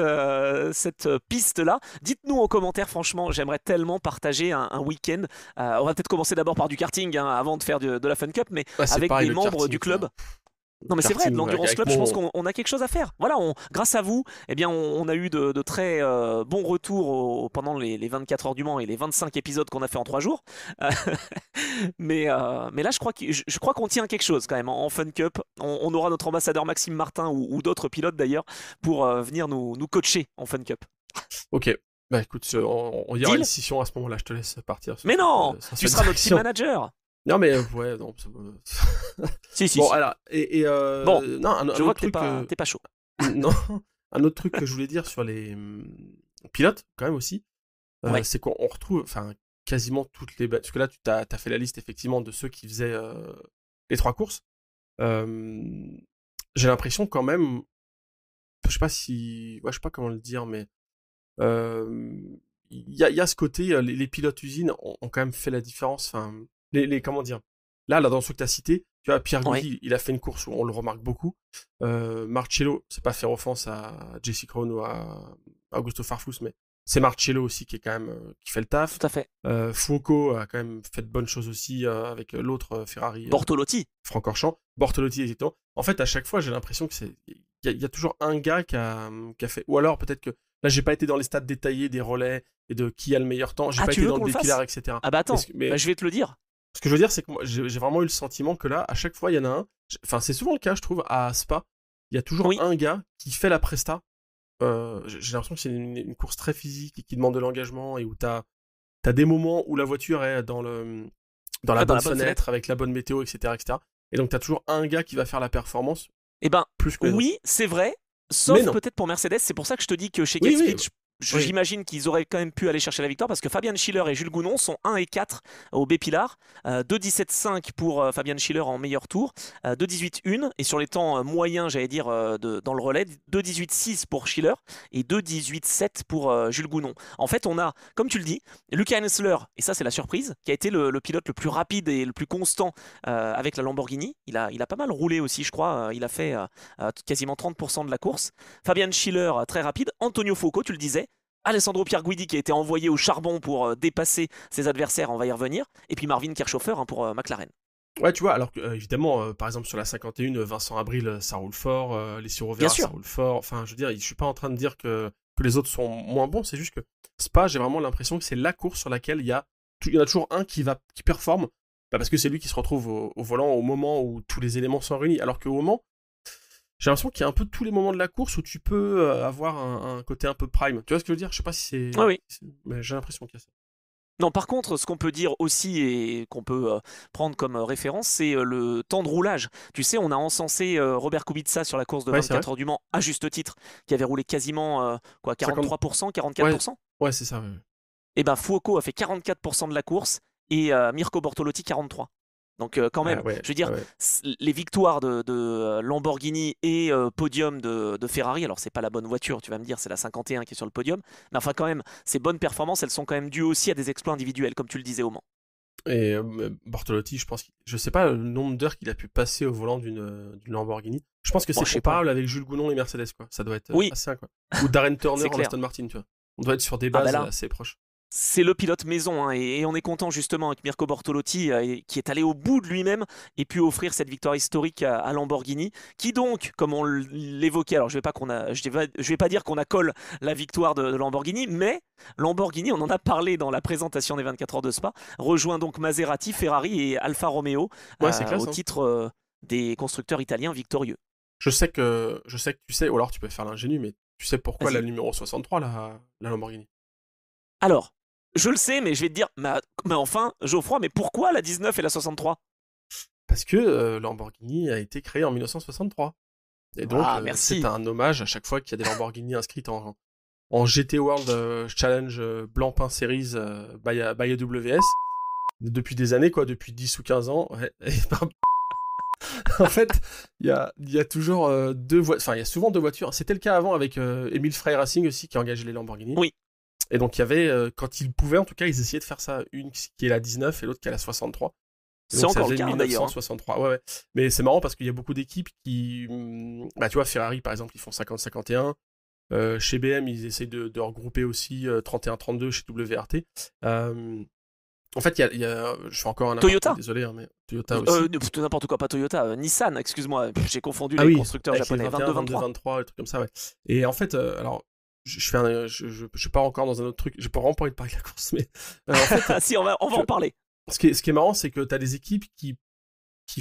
piste-là. Dites-nous en commentaire, franchement, j'aimerais tellement partager un week-end. On va peut-être commencer d'abord par du karting avant de faire de la Fun Cup, mais avec des membres du club. Non mais c'est vrai, de l'Endurance Club, je pense qu'on a quelque chose à faire. Voilà, grâce à vous, eh bien, on a eu de très bons retours pendant les 24 heures du Mans et les 25 épisodes qu'on a fait en 3 jours. mais là, je crois qu'on tient quelque chose quand même en Fun Cup. On aura notre ambassadeur Maxime Martin ou d'autres pilotes d'ailleurs pour venir nous coacher en Fun Cup. Ok, bah écoute, on ira une décision à ce moment-là, je te laisse partir. Mais non, tu seras notre team manager. Non mais ouais, non. si. Bon alors bon, non, je vois que t'es pas chaud. Non, un autre truc que je voulais dire sur les pilotes quand même aussi, c'est qu'on retrouve, quasiment toutes les... Parce que là, tu t'as fait la liste effectivement de ceux qui faisaient les 3 courses. J'ai l'impression quand même, je sais pas comment le dire, mais il y a ce côté, les pilotes usines ont quand même fait la différence. Enfin, comment dire, là dans ceux que t'as cité, tu vois, Pierre Gasly, il a fait une course où on le remarque beaucoup. Marcello, c'est pas faire offense à Jesse Krohn ou à Augusto Farfus, mais c'est Marcello aussi qui est quand même qui fait le taf. Tout à fait. Fuoco a quand même fait de bonnes choses aussi avec l'autre Ferrari. Bortolotti. Francorchamps. Bortolotti, exactement. En fait, à chaque fois, j'ai l'impression que il y a toujours un gars qui a fait. Ou alors peut-être que là, j'ai pas été dans les stats détaillés des relais et de qui a le meilleur temps. J'ai pas été dans le défilage, etc. Ah bah attends, je vais te le dire. Ce que je veux dire, c'est que moi, j'ai vraiment eu le sentiment que là, à chaque fois, il y en a un. Enfin, c'est souvent le cas, je trouve, à Spa. Il y a toujours un gars qui fait la presta. J'ai l'impression que c'est une course très physique et qui demande de l'engagement et où t'as t'as des moments où la voiture est dans la bonne fenêtre avec la bonne météo, etc., etc. Et donc t'as toujours un gars qui va faire la performance. Eh ben, plus que oui, c'est vrai. Sauf peut-être pour Mercedes, c'est pour ça que je te dis que chez GateSpeed, j'imagine qu'ils auraient quand même pu aller chercher la victoire parce que Fabian Schiller et Jules Gounon sont 1 et 4 au B-Pilar, 2.17.5 pour Fabian Schiller en meilleur tour, 2.18.1 et sur les temps moyens, j'allais dire, dans le relais, 2.18.6 pour Schiller et 2.18.7 pour Jules Gounon. En fait, on a, comme tu le dis, Luca Hensler, et ça c'est la surprise, qui a été le pilote le plus rapide et le plus constant avec la Lamborghini. Il a pas mal roulé aussi, je crois. Il a fait quasiment 30% de la course. Fabian Schiller, très rapide. Antonio Foucault, tu le disais. Alessandro Pierguidi qui a été envoyé au charbon pour dépasser ses adversaires, on va y revenir. Et puis Marvin Kirchhofer pour McLaren. Ouais, tu vois, alors que évidemment, par exemple sur la 51, Vincent Abril, ça roule fort, les Rovera, ça roule fort. Enfin, je veux dire, je suis pas en train de dire que les autres sont moins bons, c'est juste que Spa, j'ai vraiment l'impression que c'est la course sur laquelle il y en a toujours un qui performe, parce que c'est lui qui se retrouve au volant au moment où tous les éléments sont réunis. Alors qu'au moment, j'ai l'impression qu'il y a un peu tous les moments de la course où tu peux avoir un côté un peu prime. Tu vois ce que je veux dire ? Je sais pas si c'est... Ah oui. Mais j'ai l'impression qu'il y a ça. Non, par contre, ce qu'on peut dire aussi et qu'on peut prendre comme référence, c'est le temps de roulage. Tu sais, on a encensé Robert Kubica sur la course de 24 heures du Mans, à juste titre, qui avait roulé quasiment 43%, 44%. Ouais, c'est ça. Ouais. Et ben Fuoco a fait 44% de la course et Mirko Bortolotti 43%. Donc quand même, je veux dire, les victoires de Lamborghini et podium de Ferrari, alors c'est pas la bonne voiture, tu vas me dire, c'est la 51 qui est sur le podium, mais enfin quand même, ces bonnes performances, elles sont quand même dues aussi à des exploits individuels, comme tu le disais au Mans. Et Bortolotti, je sais pas le nombre d'heures qu'il a pu passer au volant d'une Lamborghini. Je pense que c'est comparable avec Jules Gounon et Mercedes, quoi. Ça doit être assez, quoi. Ou Darren Turner en Aston Martin, tu vois. On doit être sur des bases assez proches. C'est le pilote maison, hein, et on est content justement avec Mirko Bortolotti qui est allé au bout de lui-même et pu offrir cette victoire historique à Lamborghini, qui donc, comme on l'évoquait, alors je vais pas dire qu'on accole la victoire de Lamborghini, mais Lamborghini, on en a parlé dans la présentation des 24 heures de Spa, rejoint donc Maserati, Ferrari et Alfa Romeo au titre des constructeurs italiens victorieux. Je sais que tu sais, ou alors tu peux faire l'ingénu, mais tu sais pourquoi la numéro 63, la Lamborghini? Alors, je le sais, mais je vais te dire, mais enfin, Geoffroy, mais pourquoi la 19 et la 63 ? Parce que Lamborghini a été créé en 1963. Et donc, c'est un hommage à chaque fois qu'il y a des Lamborghini inscrites en GT World Challenge Blancpain Series by AWS. Depuis des années, quoi, depuis 10 ou 15 ans. Ouais. En fait, il y a toujours deux voitures. Enfin, il y a souvent deux voitures. C'était le cas avant avec Emile Frey Racing aussi, qui engageait les Lamborghini. Oui. Et donc, il y avait, quand ils pouvaient, en tout cas, ils essayaient de faire ça. Une qui est la 19 et l'autre qui est la 63. C'est encore le cas, 1963, ouais. Mais c'est marrant parce qu'il y a beaucoup d'équipes qui... Bah, tu vois, Ferrari, par exemple, ils font 50-51. Chez BM, ils essayent de regrouper aussi 31-32 chez WRT. En fait, il y a... Je fais encore un Toyota. Désolé, hein, mais Toyota aussi. N'importe quoi, pas Toyota. Nissan, excuse-moi. J'ai confondu les constructeurs japonais. 22-23, des trucs comme ça, ouais. Et en fait, alors... Je pars encore dans un autre truc. J'ai pas vraiment pas envie de parler de la course, mais en fait, si on va en parler. Ce qui est marrant, c'est que t'as des équipes qui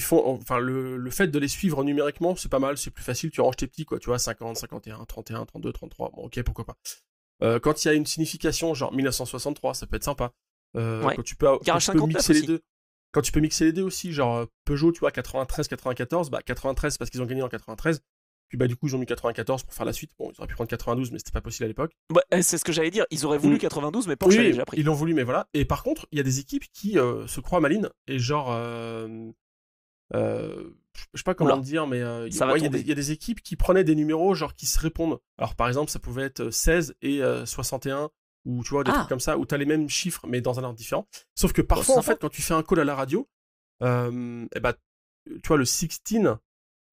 font, enfin le fait de les suivre numériquement, c'est pas mal, c'est plus facile. Tu ranges tes petits, quoi. Tu vois, 50, 51, 31, 32, 33. Bon, ok, pourquoi pas. Quand il y a une signification, genre 1963, ça peut être sympa. Quand tu peux mixer les deux. Quand tu peux mixer les deux aussi, genre Peugeot, tu vois, 93, 94, bah 93 parce qu'ils ont gagné en 93. Puis bah du coup ils ont mis 94 pour faire la suite. Bon, ils auraient pu prendre 92 mais c'était pas possible à l'époque. Bah, c'est ce que j'allais dire, ils auraient voulu 92 mais Porsche l'a déjà pris. Ils l'ont voulu mais voilà. Et par contre, il y a des équipes qui se croient malines et genre je sais pas comment dire mais il y a des équipes qui prenaient des numéros genre qui se répondent. Alors par exemple, ça pouvait être 16 et 61 ou tu vois des trucs comme ça où t'as les mêmes chiffres mais dans un ordre différent. Sauf que parfois en fait quand tu fais un call à la radio et bah tu vois le 16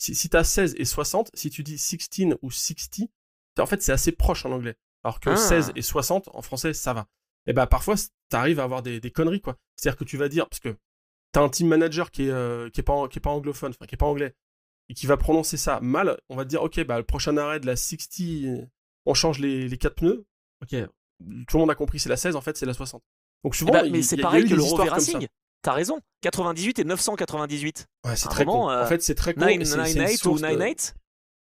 si t'as 16 et 60, si tu dis 16 ou 60, en fait, c'est assez proche en anglais. Alors que 16 et 60, en français, ça va. Et bah, parfois, t'arrives à avoir des conneries, quoi. C'est-à-dire que tu vas dire, parce que t'as un team manager qui est pas anglophone, enfin, qui est pas anglais, et qui va prononcer ça mal, on va te dire, ok, bah, le prochain arrêt de la 60, on change les 4 pneus. Ok, tout le monde a compris, c'est la 16, en fait, c'est la 60. Donc souvent, mais c'est pareil que le Rover Racing. T'as raison, 98 et 998. Ouais, c'est très con. En fait, c'est très con. 998 ou 98.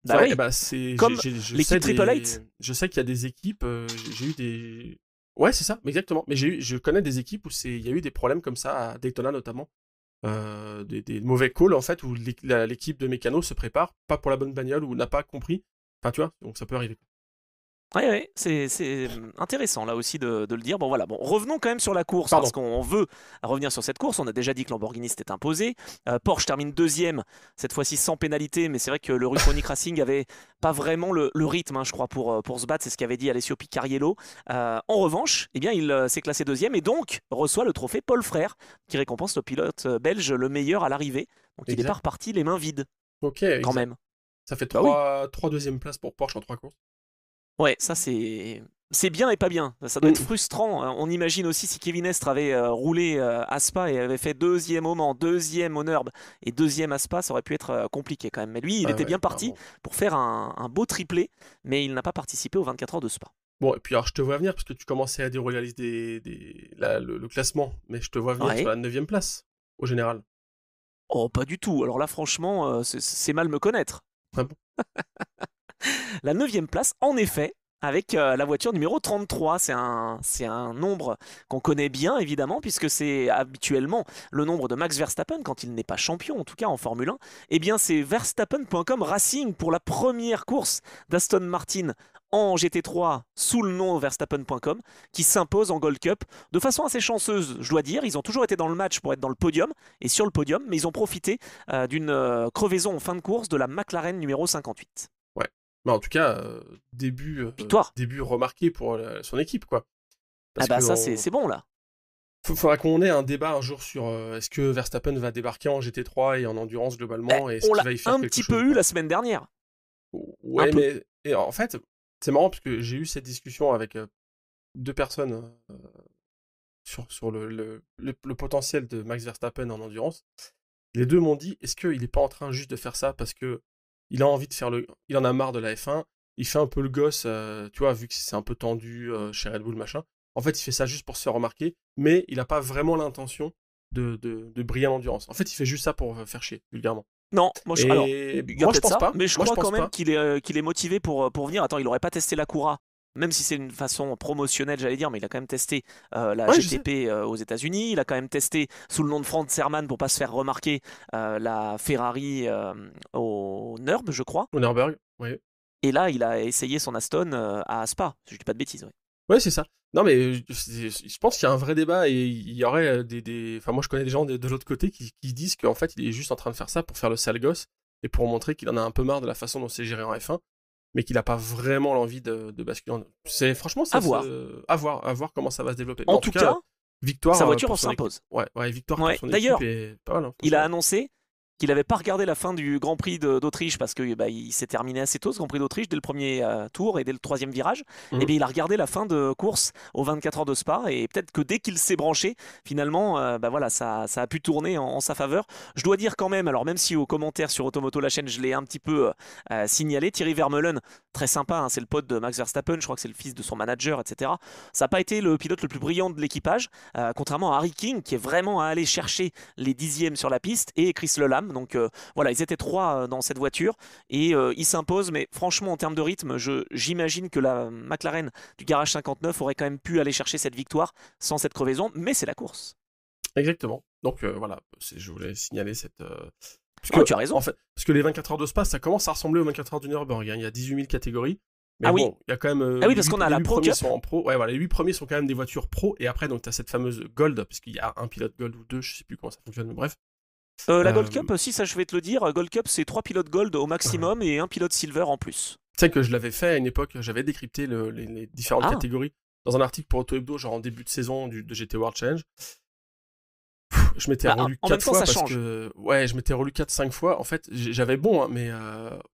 Bah ouais, oui. Bah c'est comme l'équipe Triple Eight. Je sais qu'il y a des équipes, j'ai eu Ouais, c'est ça, exactement. Mais je connais des équipes où il y a eu des problèmes comme ça, à Daytona notamment. Des mauvais calls, en fait, où l'équipe de mécano se prépare, pas pour la bonne bagnole, ou n'a pas compris. Enfin, tu vois, donc ça peut arriver. Ouais, c'est intéressant là aussi de le dire. Bon voilà, bon, revenons quand même sur la course Pardon. parce qu'on veut revenir sur cette course. On a déjà dit que Lamborghini s'était imposé. Porsche termine deuxième, cette fois-ci sans pénalité, mais c'est vrai que le Rutronic Racing avait pas vraiment le rythme, hein, je crois, pour se battre. C'est ce qu'avait dit Alessio Picariello. En revanche, eh bien, il s'est classé deuxième et donc reçoit le trophée Paul Frère qui récompense le pilote belge le meilleur à l'arrivée. Donc il n'est pas Exact. reparti les mains vides Ok, quand exact. même. Ça fait Bah oui. trois deuxièmes places pour Porsche en 3 courses. Ouais, ça c'est bien et pas bien. Ça doit être Mm. frustrant. On imagine aussi si Kevin Estre avait roulé à Spa et avait fait deuxième au Mans, deuxième au Nürburgring et deuxième à Spa, ça aurait pu être compliqué quand même. Mais lui, il Ah était ouais, bien parti clairement. pour faire un beau triplé, mais il n'a pas participé aux 24 heures de Spa. Bon, et puis alors je te vois venir, parce que tu commençais à dérouler la liste le classement, mais je te vois venir sur Ouais. la 9ème place, au général. Oh, pas du tout. Alors là, franchement, c'est mal me connaître. Ah bon? La neuvième place, en effet, avec la voiture numéro 33. C'est un nombre qu'on connaît bien, évidemment, puisque c'est habituellement le nombre de Max Verstappen, quand il n'est pas champion, en tout cas en Formule 1. Eh bien, c'est Verstappen.com Racing pour la première course d'Aston Martin en GT3 sous le nom Verstappen.com qui s'impose en Gold Cup de façon assez chanceuse, je dois dire. Ils ont toujours été dans le match pour être dans le podium et sur le podium, mais ils ont profité d'une crevaison en fin de course de la McLaren numéro 58. Ouais. Mais en tout cas, Victoire. début remarqué pour son équipe, quoi. Ah Parce bah que ça c'est bon là. faudra qu'on ait un débat un jour sur est-ce que Verstappen va débarquer en GT3 et en endurance Ben, globalement, et est-ce on qu'il l'a va y faire un quelque petit chose ou peu eu pas. la semaine dernière. Un Ouais, peu. mais et en fait, c'est marrant parce que j'ai eu cette discussion avec deux personnes sur le potentiel de Max Verstappen en endurance. Les deux m'ont dit, est-ce qu'il n'est pas en train juste de faire ça parce que il a envie de faire il en a marre de la F1, il fait un peu le gosse, tu vois, vu que c'est un peu tendu chez Red Bull, machin. En fait, il fait ça juste pour se faire remarquer, mais il n'a pas vraiment l'intention de briller en endurance. En fait, il fait juste ça pour faire chier, vulgairement. Non, alors, Et il y a moi, je peut-être pense ça, pas. mais je Moi, je crois quand pense même pas. qu'il est motivé pour venir. Attends, il aurait pas testé la Cura, même si c'est une façon promotionnelle, j'allais dire, mais il a quand même testé la Ouais, je sais. GTP aux États-Unis. Il a quand même testé sous le nom de Franz Hermann pour pas se faire remarquer la Ferrari au Nürburgring, je crois. Au Nürburgring, ouais. Et là, il a essayé son Aston à Spa. Si je dis pas de bêtises. Ouais. Ouais, c'est ça. Non, mais je pense qu'il y a un vrai débat et il y aurait Enfin, moi, je connais des gens de l'autre côté qui disent qu'en fait, il est juste en train de faire ça pour faire le sale gosse et pour montrer qu'il en a un peu marre de la façon dont c'est géré en F1, mais qu'il n'a pas vraiment l'envie de basculer Franchement, À voir. à voir comment ça va se développer. Mais En en tout tout cas, cas, sa victoire pour voiture son équipe. s'impose. Ouais, victoire pour Ouais. son équipe D'ailleurs, et pas mal, hein, il a franchement. annoncé qu'il n'avait pas regardé la fin du Grand Prix d'Autriche parce que bah, il s'est terminé assez tôt ce Grand Prix d'Autriche dès le premier tour et dès le troisième virage. Et Mhm. bien il a regardé la fin de course aux 24 heures de Spa et peut-être que dès qu'il s'est branché, finalement, bah voilà, ça a pu tourner en sa faveur. Je dois dire quand même, alors même si aux commentaires sur Automoto la chaîne je l'ai un petit peu signalé, Thierry Vermeulen, très sympa, hein, c'est le pote de Max Verstappen, je crois que c'est le fils de son manager, etc. Ça n'a pas été le pilote le plus brillant de l'équipage, contrairement à Harry King qui est vraiment à aller chercher les dixièmes sur la piste et Chris Lelam. Donc voilà, ils étaient trois dans cette voiture et ils s'imposent. Mais franchement, en termes de rythme, j'imagine que la McLaren du garage 59 aurait quand même pu aller chercher cette victoire sans cette crevaison. Mais c'est la course. Exactement. Donc voilà, je voulais signaler cette. Ah, tu as raison. En fait, parce que les 24 heures de Spa, ça commence à ressembler aux 24 heures du Nürburgring, hein. Il y a 18 000 catégories. Mais Ah oui. bon, il y a quand même. Ah oui, parce qu'on a les la 8 Pro premiers Cup. sont en pro. Ouais, voilà, les 8 premiers sont quand même des voitures pro. Et après, donc, tu as cette fameuse Gold, parce qu'il y a un pilote Gold ou deux, je sais plus comment ça fonctionne, mais bref. La Gold Euh, Cup, si ça je vais te le dire, Gold Cup c'est 3 pilotes Gold au maximum et un pilote Silver en plus. Tu sais que je l'avais fait à une époque, j'avais décrypté les différentes Ah, catégories dans un article pour Auto Hebdo, genre en début de saison de GT World Challenge. Je m'étais bah, relu en même 4 temps fois ça parce change. que. Ouais, je m'étais relu 4-5 fois. En fait, j'avais bon, hein, mais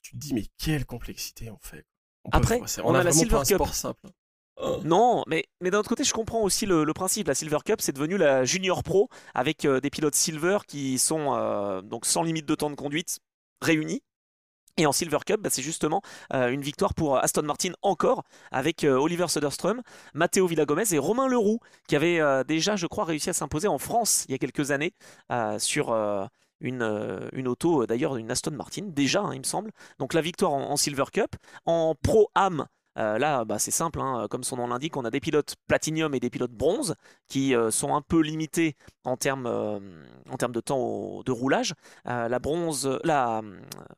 tu te dis, mais quelle complexité on fait. Après, On on a a la vraiment pas Silver un Cup. sport simple. Oh. Non, mais d'un autre côté, je comprends aussi le principe. La Silver Cup, c'est devenu la Junior Pro avec des pilotes Silver qui sont donc sans limite de temps de conduite réunis. Et en Silver Cup, bah, c'est justement une victoire pour Aston Martin encore avec Oliver Söderström, Matteo Villagomez et Romain Leroux qui avaient déjà, je crois, réussi à s'imposer en France il y a quelques années sur une auto, d'ailleurs une Aston Martin, déjà, hein, il me semble. Donc la victoire en Silver Cup. En Pro Am, Là, c'est simple, hein, comme son nom l'indique, on a des pilotes platinium et des pilotes bronze qui sont un peu limités en termes de temps de roulage. La bronze,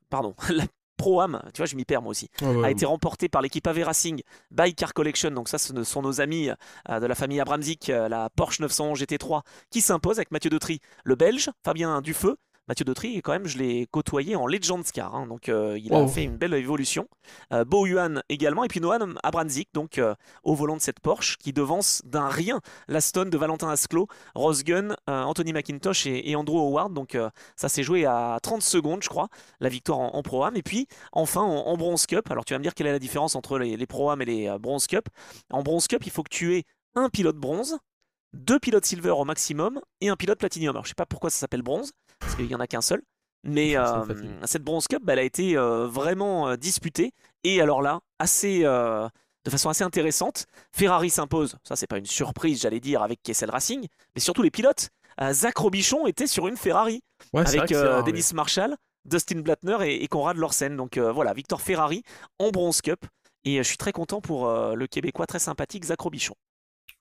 pardon, la Pro-Am, tu vois, je m'y perds moi aussi, a été remportée par l'équipe AV Racing by Car Collection. Donc ça, ce sont nos amis de la famille Abramzik, la Porsche 911 GT3 qui s'impose avec Mathieu Dautry, le Belge, Fabien Dufeu. Mathieu Dautry, quand même, je l'ai côtoyé en Legends Car, hein, donc il a fait une belle évolution. Bo Yuan également, et puis Noam Abramzik, donc au volant de cette Porsche, qui devance d'un rien l'Aston de Valentin Asclot, Ross Gunn, Anthony McIntosh et Andrew Howard. Donc ça s'est joué à 30 secondes, je crois, la victoire en Pro-Am. Et puis enfin en Bronze Cup, alors tu vas me dire quelle est la différence entre les Pro-Am et les Bronze Cup. En Bronze Cup, il faut que tu aies un pilote bronze, deux pilotes silver au maximum et un pilote platinum. Alors je sais pas pourquoi ça s'appelle bronze, parce qu'il y en a qu'un seul. Mais cette Bronze Cup, elle a été vraiment disputée. Et alors là, de façon assez intéressante, Ferrari s'impose. Ça, c'est pas une surprise, j'allais dire, avec Kessel Racing, mais surtout les pilotes. Zach Robichon était sur une Ferrari avec Dennis Marshall, Dustin Blattner et Conrad Lorsen. Donc voilà, victoire Ferrari en Bronze Cup. Et je suis très content pour le Québécois très sympathique Zach Robichon.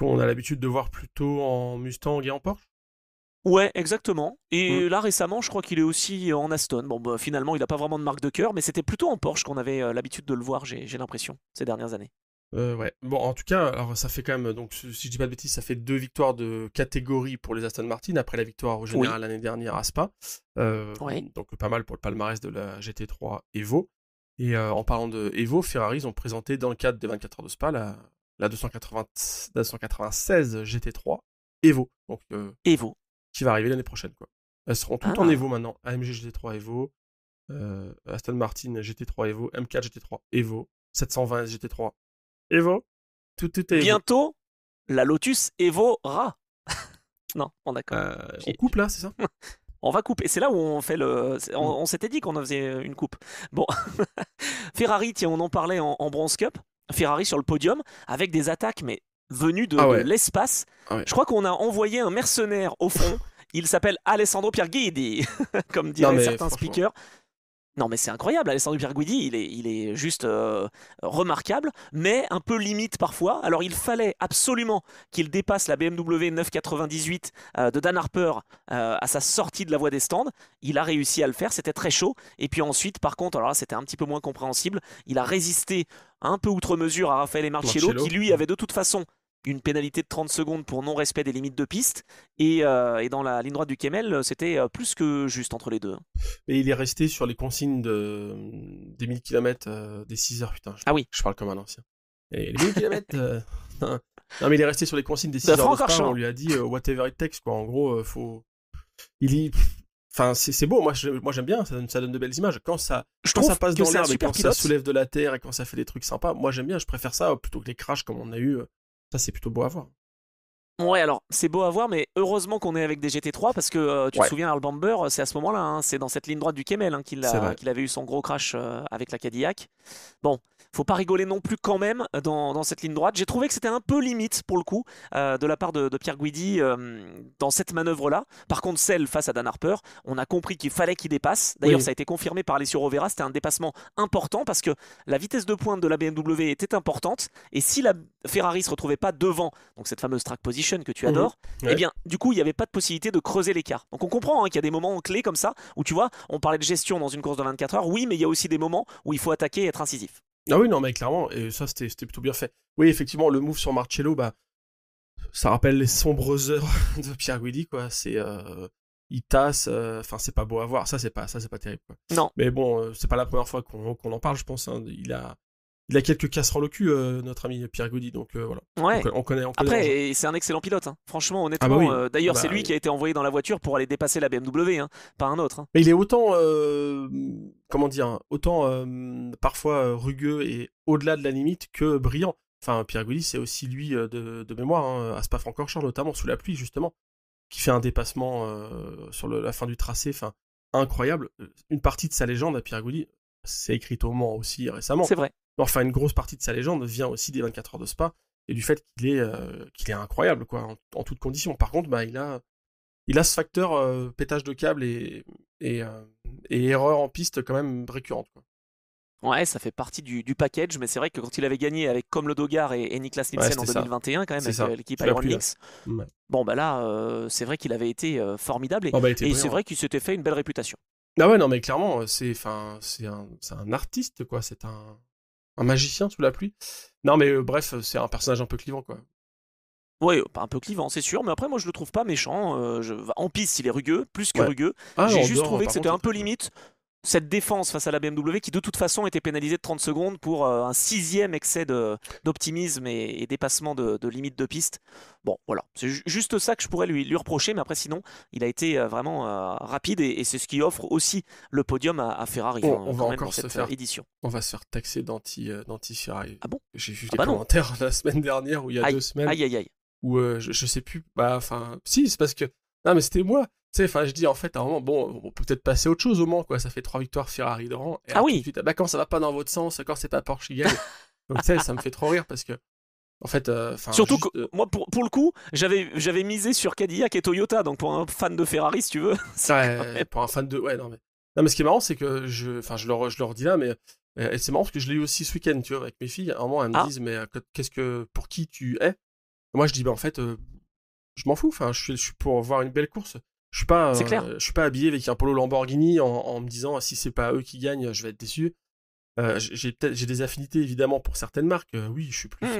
On a l'habitude de voir plutôt en Mustang et en Porsche. Ouais, exactement. Et là, récemment, je crois qu'il est aussi en Aston. Bon, finalement, il n'a pas vraiment de marque de cœur, mais c'était plutôt en Porsche qu'on avait l'habitude de le voir, j'ai l'impression, ces dernières années. Ouais. Bon, en tout cas, alors ça fait quand même, donc si je dis pas de bêtises, ça fait 2 victoires de catégorie pour les Aston Martin après la victoire au général l'année dernière à Spa. Donc pas mal pour le palmarès de la GT3 Evo. Et en parlant de Evo, Ferrari, ils ont présenté dans le cadre des 24 heures de Spa la 296 GT3 Evo. Donc Evo. Qui va arriver l'année prochaine, quoi. Elles seront toutes en Evo maintenant. AMG GT3 Evo, Aston Martin GT3 Evo, M4 GT3 Evo, 720 GT3 Evo. Tout est Evo. Bientôt, la Lotus Evora. Non, bon d'accord. On coupe là, c'est ça? On va couper. C'est là où on fait on s'était dit qu'on en faisait une coupe. Bon. Ferrari, tiens, on en parlait en Bronze Cup. Ferrari sur le podium avec des attaques, mais venues de l'espace. Je crois qu'on a envoyé un mercenaire au fond. Il s'appelle Alessandro Pierguidi, comme diraient certains speakers. Non, mais c'est incroyable, Alessandro Pierguidi, il est juste remarquable, mais un peu limite parfois. Alors, il fallait absolument qu'il dépasse la BMW 998 de Dan Harper à sa sortie de la voie des stands. Il a réussi à le faire, c'était très chaud. Et puis ensuite, par contre, alors là, c'était un petit peu moins compréhensible. Il a résisté un peu outre mesure à Raffaele Marcello, qui lui avait de toute façon une pénalité de 30 secondes pour non-respect des limites de piste. Et dans la ligne droite du Kemmel, c'était plus que juste entre les deux. Mais il est resté sur les consignes des 1000 km, des 6 heures, putain. Je parle comme un ancien. Et les 1000 km... Non, mais il est resté sur les consignes des 6 heures de Spa, on lui a dit whatever it takes, quoi. En gros, faut... Enfin, c'est beau, moi j'aime bien, ça donne de belles images. Quand ça passe dans l'herbe et quand ça soulève de la terre et quand ça fait des trucs sympas, moi j'aime bien, je préfère ça plutôt que les crashs comme on a eu. Ça, c'est plutôt beau à voir. Ouais, alors c'est beau à voir, mais heureusement qu'on est avec des GT3 parce que tu te souviens, Earl Bamber, c'est à ce moment-là, hein, c'est dans cette ligne droite du Kemmel qu'il avait eu son gros crash avec la Cadillac. Bon, faut pas rigoler non plus quand même dans cette ligne droite. J'ai trouvé que c'était un peu limite pour le coup de la part de Pierguidi dans cette manœuvre-là. Par contre, celle face à Dan Harper, on a compris qu'il fallait qu'il dépasse. D'ailleurs, ça a été confirmé par Alessio Rovera, c'était un dépassement important parce que la vitesse de pointe de la BMW était importante et si la Ferrari se retrouvait pas devant, donc cette fameuse track position que tu adores, eh bien du coup il n'y avait pas de possibilité de creuser l'écart. Donc on comprend qu'il y a des moments clés comme ça où tu vois, on parlait de gestion dans une course de 24 heures, oui, mais il y a aussi des moments où il faut attaquer et être incisif. Ah oui, non, mais clairement, et ça c'était plutôt bien fait. Oui, effectivement, le move sur Marcello, ça rappelle les sombres heures de Pierguidi, quoi. C'est il tasse, enfin c'est pas beau à voir, ça c'est pas terrible, quoi. Non. Mais bon, c'est pas la première fois qu'on en parle, je pense, hein. Il a quelques casseroles au cul, notre ami Pierguidi, donc voilà. Ouais. On connaît. Après, c'est un excellent pilote, hein. Franchement, honnêtement. D'ailleurs, c'est lui qui a été envoyé dans la voiture pour aller dépasser la BMW, hein, pas un autre. Hein. Mais il est autant, parfois rugueux et au-delà de la limite que brillant. Enfin, Pierguidi, c'est aussi lui de mémoire, hein, à Spa-Francorchamps notamment, sous la pluie justement, qui fait un dépassement sur la fin du tracé, enfin incroyable. Une partie de sa légende à Pierguidi, c'est écrit au Mans aussi récemment. C'est vrai. Enfin, une grosse partie de sa légende vient aussi des 24 heures de Spa et du fait qu'il est incroyable, quoi, en toutes conditions. Par contre, il a ce facteur pétage de câble et erreur en piste quand même récurrente, quoi. Ouais, ça fait partie du package, mais c'est vrai que quand il avait gagné avec Comme le Dogar et Niklas Ouais, Nielsen en c'était ça. 2021, quand même, C'est avec ça. l'équipe Tu l'as Iron plus là. Lynx, Ouais. bon, bah là, c'est vrai qu'il avait été formidable, Oh, bah, il était et c'est brillant. vrai qu'il s'était fait une belle réputation. Ah ouais, non, mais clairement, c'est un artiste, quoi. C'est un magicien sous la pluie. Non, mais bref, c'est un personnage un peu clivant, quoi. Ouais, un peu clivant, c'est sûr, mais après, moi, je le trouve pas méchant. En piste, il est rugueux, plus que Ouais. rugueux. Ah, J'ai en juste dehors, trouvé que par c'était contre, il un est très peu très bien. limite cette défense face à la BMW qui, de toute façon, était pénalisée de 30 secondes pour un 6e excès d'optimisme et dépassement de limite de piste. Bon, voilà, c'est juste ça que je pourrais lui reprocher, mais après, sinon, il a été vraiment rapide et c'est ce qui offre aussi le podium à Ferrari, On hein, va quand même, dans encore se cette faire, édition. on va se faire taxer d'anti-Ferrari. Ah bon? J'ai vu Ah des bah non. commentaires la semaine dernière ou il y a 2 semaines Aïe, aïe, aïe. où je sais plus, bah, enfin, si, c'est parce que, non, mais c'était moi. Tu sais, enfin, je dis, en fait, à un moment, bon, on peut peut-être passer à autre chose au Mans, quoi. Ça fait 3 victoires Ferrari de rang. Et Ah là, tout de oui. suite, bah, quand ça va pas dans votre sens, quand c'est pas Porsche qui gagne. Donc, tu sais, ça me fait trop rire parce que, en fait, enfin, Surtout que juste. moi, pour le coup, j'avais misé sur Cadillac et Toyota, donc pour un fan de Ferrari, si tu veux, c'est quand Ouais, même... pour un fan de. Ouais, non, mais. Non, mais ce qui est marrant, c'est que enfin, je leur dis là, mais. Et c'est marrant parce que je l'ai eu aussi ce week-end, tu vois, avec mes filles. À un moment, elles me Ah, disent, mais pour qui tu es? Moi, je dis, bah, en fait, je m'en fous. Enfin, je suis pour voir une belle course. c'est clair. Je suis pas habillé avec un polo Lamborghini en me disant, si c'est pas eux qui gagnent, je vais être déçu. J'ai des affinités évidemment pour certaines marques. Oui,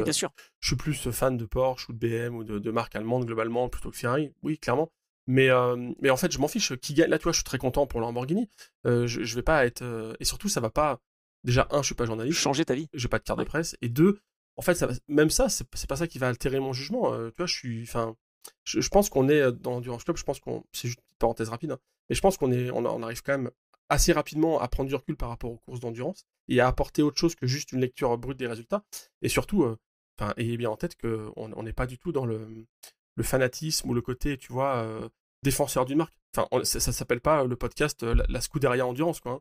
Bien sûr. je suis plus fan de Porsche ou de BM ou de marques allemandes globalement plutôt que Ferrari. Oui, clairement. Mais en fait, je m'en fiche. Qui gagne là, tu vois, je suis très content pour Lamborghini. Je vais pas être et surtout, ça va pas. Déjà, je suis pas journaliste, Changer ta vie. j'ai pas de carte de Ouais. presse. Et deux, en fait, même ça, c'est pas ça qui va altérer mon jugement. Tu vois, enfin, je pense qu'on est dans l'Endurance Club. Je pense c'est juste une parenthèse rapide, hein, mais je pense on arrive quand même assez rapidement à prendre du recul par rapport aux courses d'endurance et à apporter autre chose que juste une lecture brute des résultats. Et surtout, ayez bien en tête qu'on n'est pas du tout dans le fanatisme ou le côté, tu vois, défenseur d'une marque. Enfin, ça s'appelle pas le podcast la Scuderia Endurance, quoi. Hein.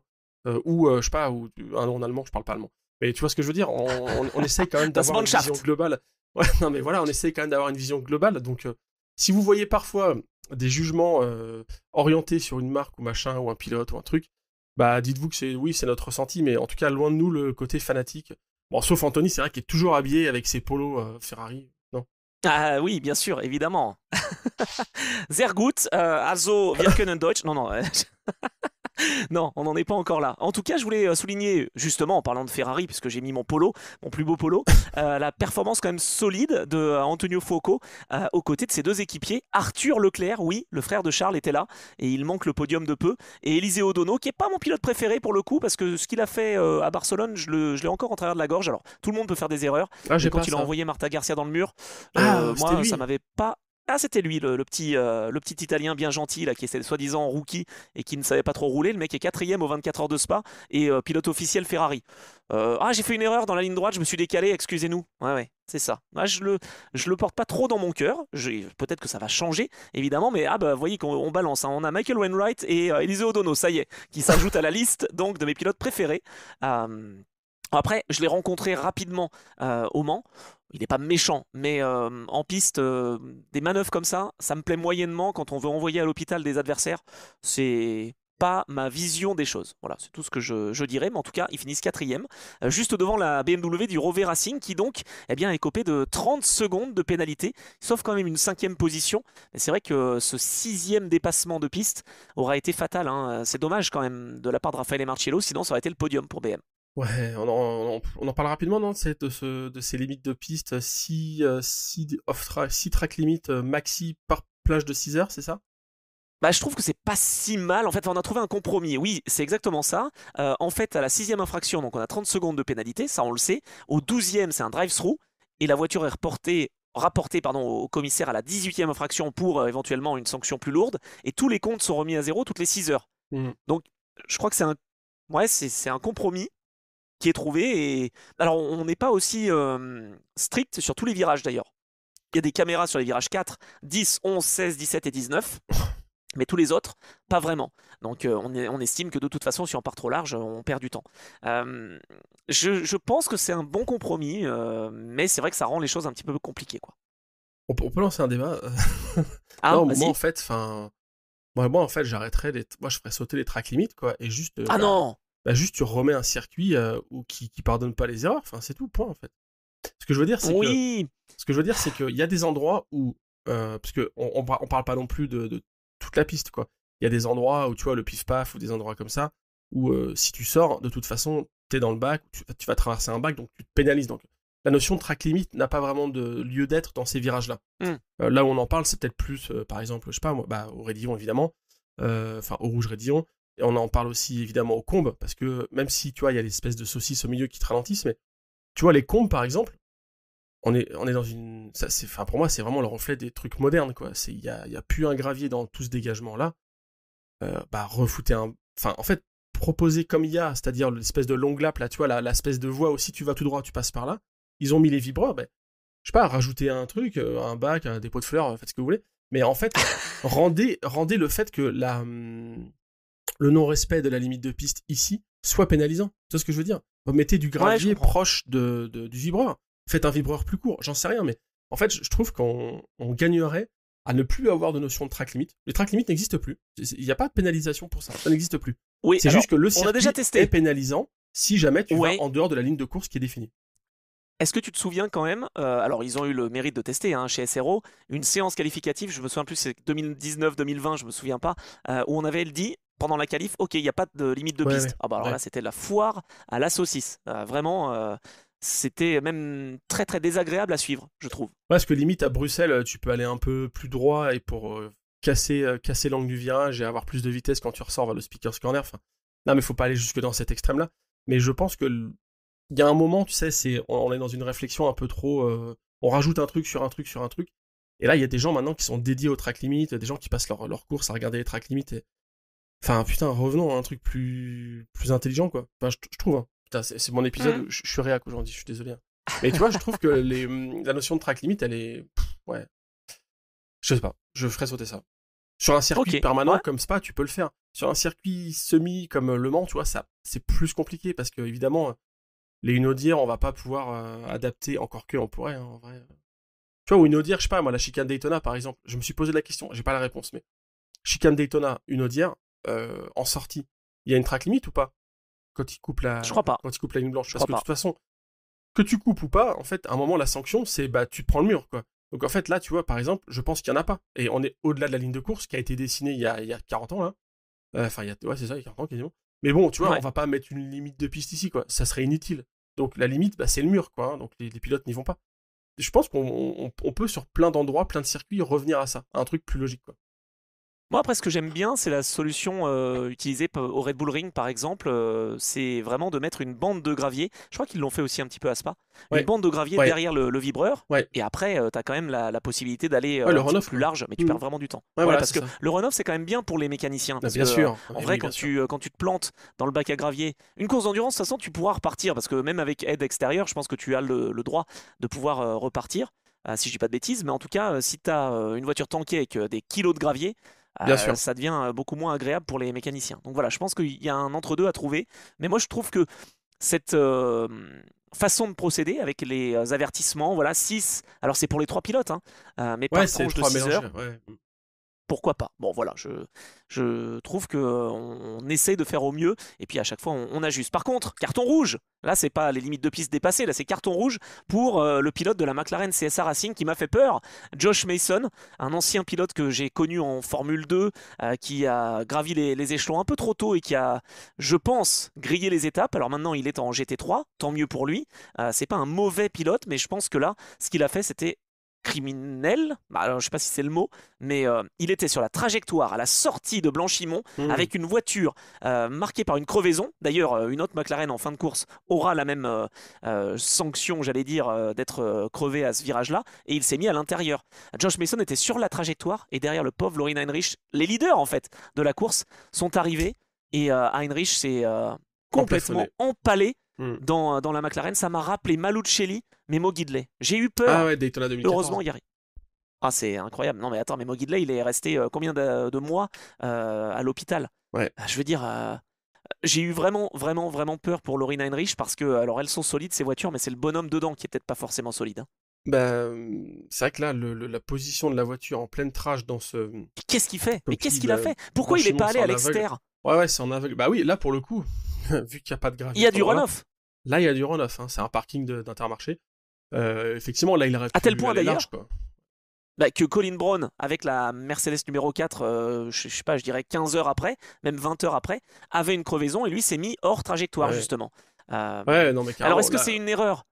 Ou, je sais pas, ou un nom en allemand, je parle pas allemand. Mais tu vois ce que je veux dire, on essaye quand même Das d'avoir une vision Mannschaft. globale. Ouais, non, mais voilà, on essaye quand même d'avoir une vision globale. Donc, si vous voyez parfois des jugements orientés sur une marque ou machin, ou un pilote ou un truc, bah dites-vous que c'est notre ressenti, mais en tout cas, loin de nous le côté fanatique. Bon, sauf Anthony, c'est vrai qu'il est toujours habillé avec ses polos Ferrari. Non. Ah oui, bien sûr, évidemment. Sehr gut, also wir können Deutsch. Non, non, non, on n'en est pas encore là. En tout cas, je voulais souligner, justement, en parlant de Ferrari, puisque j'ai mis mon polo, mon plus beau polo, la performance quand même solide de Antonio Fuoco aux côtés de ses deux équipiers. Arthur Leclerc, oui, le frère de Charles était là, et il manque le podium de peu. Et Eliseo Dono, qui est pas mon pilote préféré pour le coup, parce que ce qu'il a fait à Barcelone, je l'ai encore en travers de la gorge. Alors, tout le monde peut faire des erreurs, Ah, mais j'ai pas quand il a ça. envoyé Marta Garcia dans le mur, C'était moi, ça lui. m'avait pas... Ah, c'était lui, le petit Italien bien gentil, là, qui était soi-disant rookie et qui ne savait pas trop rouler. Le mec est 4e aux 24 heures de Spa et pilote officiel Ferrari. J'ai fait une erreur dans la ligne droite, je me suis décalé, excusez-nous. Ouais, ouais, c'est ça. Moi, je le porte pas trop dans mon cœur. Peut-être que ça va changer, évidemment, mais vous voyez qu'on balance. Hein. On a Michael Wainwright et Eliseo O'Dono, ça y est, qui s'ajoutent à la liste donc de mes pilotes préférés. Après, je l'ai rencontré rapidement au Mans. Il n'est pas méchant, mais en piste, des manœuvres comme ça me plaît moyennement quand on veut envoyer à l'hôpital des adversaires. C'est pas ma vision des choses. Voilà, c'est tout ce que je dirais, mais en tout cas, ils finissent 4e, juste devant la BMW du Rover Racing, qui donc est copé de 30 secondes de pénalité, sauf quand même une 5e position. Mais c'est vrai que ce 6e dépassement de piste aura été fatal. Hein. C'est dommage quand même de la part de Raffaele Marciello, sinon ça aurait été le podium pour BM. Ouais, on en parle rapidement, non, de ces limites de piste, 6 off-track, 6 track limit maxi par plage de 6 heures, c'est ça? Je trouve que c'est pas si mal. En fait, on a trouvé un compromis. Oui, c'est exactement ça. En fait, à la 6e infraction, donc on a 30 secondes de pénalité, ça on le sait. Au 12e, c'est un drive-through et la voiture est rapportée au commissaire à la 18e infraction pour éventuellement une sanction plus lourde. Et tous les comptes sont remis à zéro toutes les 6 heures. Mhm. Donc, je crois que c'est un compromis qui est trouvé. Et alors, on n'est pas aussi strict sur tous les virages d'ailleurs. Il y a des caméras sur les virages 4, 10, 11, 16, 17 et 19. Mais tous les autres, pas vraiment. Donc on estime que de toute façon, si on part trop large, on perd du temps. Je pense que c'est un bon compromis, mais c'est vrai que ça rend les choses un petit peu compliquées, quoi. On peut lancer un débat. Ah, Non, vas-y. moi en fait, j'arrêterais moi je ferais sauter les track limits, quoi, et juste, Ah non! bah juste tu remets un circuit ou qui pardonne pas les erreurs. Enfin, c'est tout, point en fait. Ce que je veux dire, c'est qu'il y a des endroits où, parce que on parle pas non plus de toute la piste, quoi. Il y a des endroits où tu vois le pif-paf ou des endroits comme ça où si tu sors, de toute façon, t'es dans le bac, tu vas traverser un bac, donc tu te pénalises. Donc la notion de track limit n'a pas vraiment de lieu d'être dans ces virages-là. Là où on en parle, c'est peut-être plus, par exemple, je sais pas moi, bah, au Raidillon évidemment, enfin au Rouge Raidillon, et on en parle aussi évidemment aux Combes, parce que même si tu vois, il y a l'espèce de saucisse au milieu qui te ralentissent, mais tu vois, les Combes par exemple, on est dans une, enfin pour moi c'est vraiment le reflet des trucs modernes, quoi. Il y a plus un gravier dans tout ce dégagement là. Bah refoutez enfin en fait proposer comme il y a, c'est-à-dire l'espèce de long lap là, tu vois, l'espèce de voie aussi, tu vas tout droit, tu passes par là. Ils ont mis les vibreurs, ben je sais pas, rajouter un truc, un bac, un dépôt de fleurs, faites ce que vous voulez. Mais en fait, rendez le fait que le non-respect de la limite de piste ici soit pénalisant. Tu vois ce que je veux dire? Vous mettez du gravier proche du vibreur. Faites un vibreur plus court, j'en sais rien, mais en fait, je trouve qu'on gagnerait à ne plus avoir de notion de track limit. Les track limit n'existent plus. Il n'y a pas de pénalisation pour ça. Ça n'existe plus. Oui, c'est juste que le circuit on a déjà testé. est pénalisant si jamais tu vas en dehors de la ligne de course qui est définie. Est-ce que tu te souviens quand même, alors ils ont eu le mérite de tester chez SRO, une séance qualificative, je me souviens plus, c'est 2019-2020, je me souviens pas, où on avait dit pendant la qualif, ok, il n'y a pas de limite de piste. Ah bah alors là, c'était la foire à la saucisse. Vraiment, c'était même très très désagréable à suivre, je trouve. Ouais, parce que limite à Bruxelles, tu peux aller un peu plus droit et pour casser l'angle du virage et avoir plus de vitesse quand tu ressors vers le speaker's corner. Enfin, non, mais faut pas aller jusque dans cet extrême-là. Mais je pense que il y a un moment, tu sais, on est dans une réflexion un peu trop. On rajoute un truc sur un truc sur un truc. Et là, il y a des gens maintenant qui sont dédiés aux track limit, des gens qui passent leur course à regarder les track limit. Enfin, putain, revenons à un truc plus intelligent, quoi. Enfin, je trouve. Hein. Putain, c'est mon épisode. Je suis réac aujourd'hui, je suis désolé. Hein. Mais tu vois, je trouve que la notion de track limit, elle est. Ouais. Je sais pas, je ferais sauter ça. Sur un circuit permanent comme Spa, tu peux le faire. Sur un circuit semi comme Le Mans, tu vois, ça, c'est plus compliqué parce que, évidemment, les Unodier, on va pas pouvoir adapter, encore que on pourrait, en vrai. Tu vois, ou Unodier, je sais pas, moi, la chicane Daytona, par exemple, je me suis posé la question, j'ai pas la réponse, mais chicane Daytona, Unodier, en sortie, il y a une track limite ou pas? Quand il coupe la. Je crois pas. Quand il coupe la ligne blanche. Parce que de toute façon, que tu coupes ou pas, en fait, à un moment, la sanction, c'est bah tu te prends le mur, quoi. Donc en fait, là, tu vois, par exemple, je pense qu'il y en a pas. Et on est au-delà de la ligne de course qui a été dessinée il y a 40 ans, là. Enfin, ouais, c'est ça, il y a 40 ans quasiment. Mais bon, tu vois, on va pas mettre une limite de piste ici, quoi. Ça serait inutile. Donc la limite, bah, c'est le mur, quoi. Hein. Donc les pilotes n'y vont pas. Et je pense qu'on peut, sur plein d'endroits, plein de circuits, revenir à ça. À un truc plus logique, quoi. Moi, après, ce que j'aime bien, c'est la solution utilisée au Red Bull Ring, par exemple. C'est vraiment de mettre une bande de gravier. Je crois qu'ils l'ont fait aussi un petit peu à Spa. Une bande de gravier derrière le vibreur. Et après, tu as quand même la possibilité d'aller un petit peu plus large, mais tu perds vraiment du temps. Voilà, parce que le run-off, c'est quand même bien pour les mécaniciens. Parce bien que, sûr. En vrai, quand tu te plantes dans le bac à gravier, une course d'endurance, de toute façon, tu pourras repartir. Parce que même avec aide extérieure, je pense que tu as le droit de pouvoir repartir. Si je dis pas de bêtises. Mais en tout cas, si tu as une voiture tankée avec des kilos de gravier, ça devient beaucoup moins agréable pour les mécaniciens. Donc voilà, je pense qu'il y a un entre-deux à trouver. Mais moi, je trouve que cette façon de procéder avec les avertissements, voilà, 6, alors c'est pour les 3 pilotes, mais par tranche de 6 heures. Pourquoi pas? Bon voilà, je trouve qu'on essaie de faire au mieux et puis à chaque fois on ajuste. Par contre, carton rouge, là c'est pas les limites de piste dépassées, là c'est carton rouge pour le pilote de la McLaren CSA Racing qui m'a fait peur, Josh Mason, un ancien pilote que j'ai connu en Formule 2, qui a gravi les échelons un peu trop tôt et qui a, je pense, grillé les étapes. Alors maintenant il est en GT3, tant mieux pour lui. C'est pas un mauvais pilote, mais je pense que là, ce qu'il a fait c'était criminel, alors je sais pas si c'est le mot, mais il était sur la trajectoire à la sortie de Blanchimont avec une voiture marquée par une crevaison. D'ailleurs, une autre McLaren en fin de course aura la même sanction, j'allais dire, d'être crevé à ce virage-là, et il s'est mis à l'intérieur. Josh Mason était sur la trajectoire et derrière le pauvre Lorin Heinrich, les leaders en fait de la course sont arrivés et Heinrich s'est complètement empalé dans la McLaren. Ça m'a rappelé Malucelli, Memo Guidley. J'ai eu peur. Ah ouais, Daytona 2014. Heureusement, il y arrive. Ah, c'est incroyable. Non, mais attends, Memo Guidley, il est resté combien de mois à l'hôpital? Je veux dire, j'ai eu vraiment, vraiment, vraiment peur pour Lorin Heinrich parce que, alors, elles sont solides, ces voitures, mais c'est le bonhomme dedans qui est peut-être pas forcément solide. Hein. Bah, c'est vrai que là, la position de la voiture en pleine trage dans ce. Qu'est-ce qu'il fait? Mais qu'est-ce qu'il a fait? Pourquoi il n'est pas allé à l'extérieur? Ouais, c'est en aveugle. Bah oui, là, pour le coup, vu qu'il n'y a pas de gravier. Il y a du runoff. Là, il y a du runoff. Hein. C'est un parking d'Intermarché. Effectivement, là, il aurait pu à tel point d'ailleurs large, quoi. Que Colin Brown, avec la Mercedes numéro 4, je sais pas, je dirais 15 heures après, même 20 heures après, avait une crevaison et lui s'est mis hors trajectoire, justement. Ouais, non, mais alors, est-ce que c'est une erreur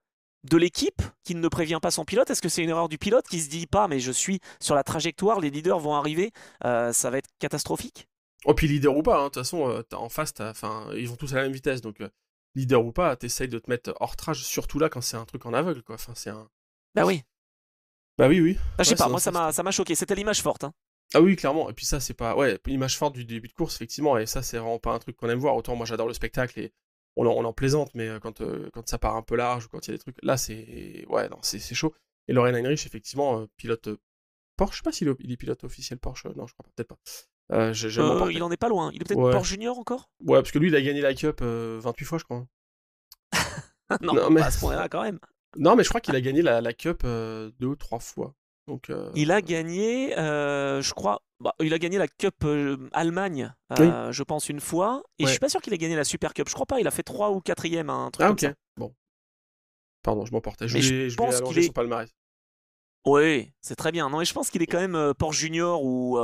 de l'équipe qui ne prévient pas son pilote? Est-ce que c'est une erreur du pilote qui se dit pas, mais je suis sur la trajectoire, les leaders vont arriver, ça va être catastrophique? Oh, puis leader ou pas, hein, de toute façon, en face, ils vont tous à la même vitesse, donc leader ou pas, t'essayes de te mettre hors trage, surtout là quand c'est un truc en aveugle, quoi. Enfin, c'est un. Bah oui. Bah oui. Je sais pas, moi ça m'a choqué, c'était l'image forte. Hein. Ah oui, clairement, et puis ça, c'est pas. Ouais, l'image forte du début de course, effectivement, et ça, c'est vraiment pas un truc qu'on aime voir. Autant moi j'adore le spectacle et on en plaisante, mais quand ça part un peu large ou quand il y a des trucs. Là, c'est. Ouais, non, c'est chaud. Et Loren Heinrich, effectivement, pilote Porsche, je sais pas s'il est pilote officiel Porsche, non, je crois pas, peut-être pas. Il en est pas loin, il est peut-être Porsche Junior encore? Ouais, parce que lui, il a gagné la Cup 28 fois, je crois. non, mais... pas à ce point-là, quand même. Non, mais je crois qu'il a gagné la Cup 2 ou 3 fois. Donc, il a gagné, je crois, il a gagné la Cup Allemagne, oui. je pense, une fois. Et je suis pas sûr qu'il ait gagné la Super Cup. Je crois pas, il a fait 3 ou 4e, un truc comme ça. Bon. Pardon, je m'emportais. Je pense qu'il est... son palmarès. Oui, c'est très bien. Non, et je pense qu'il est quand même Porsche Junior ou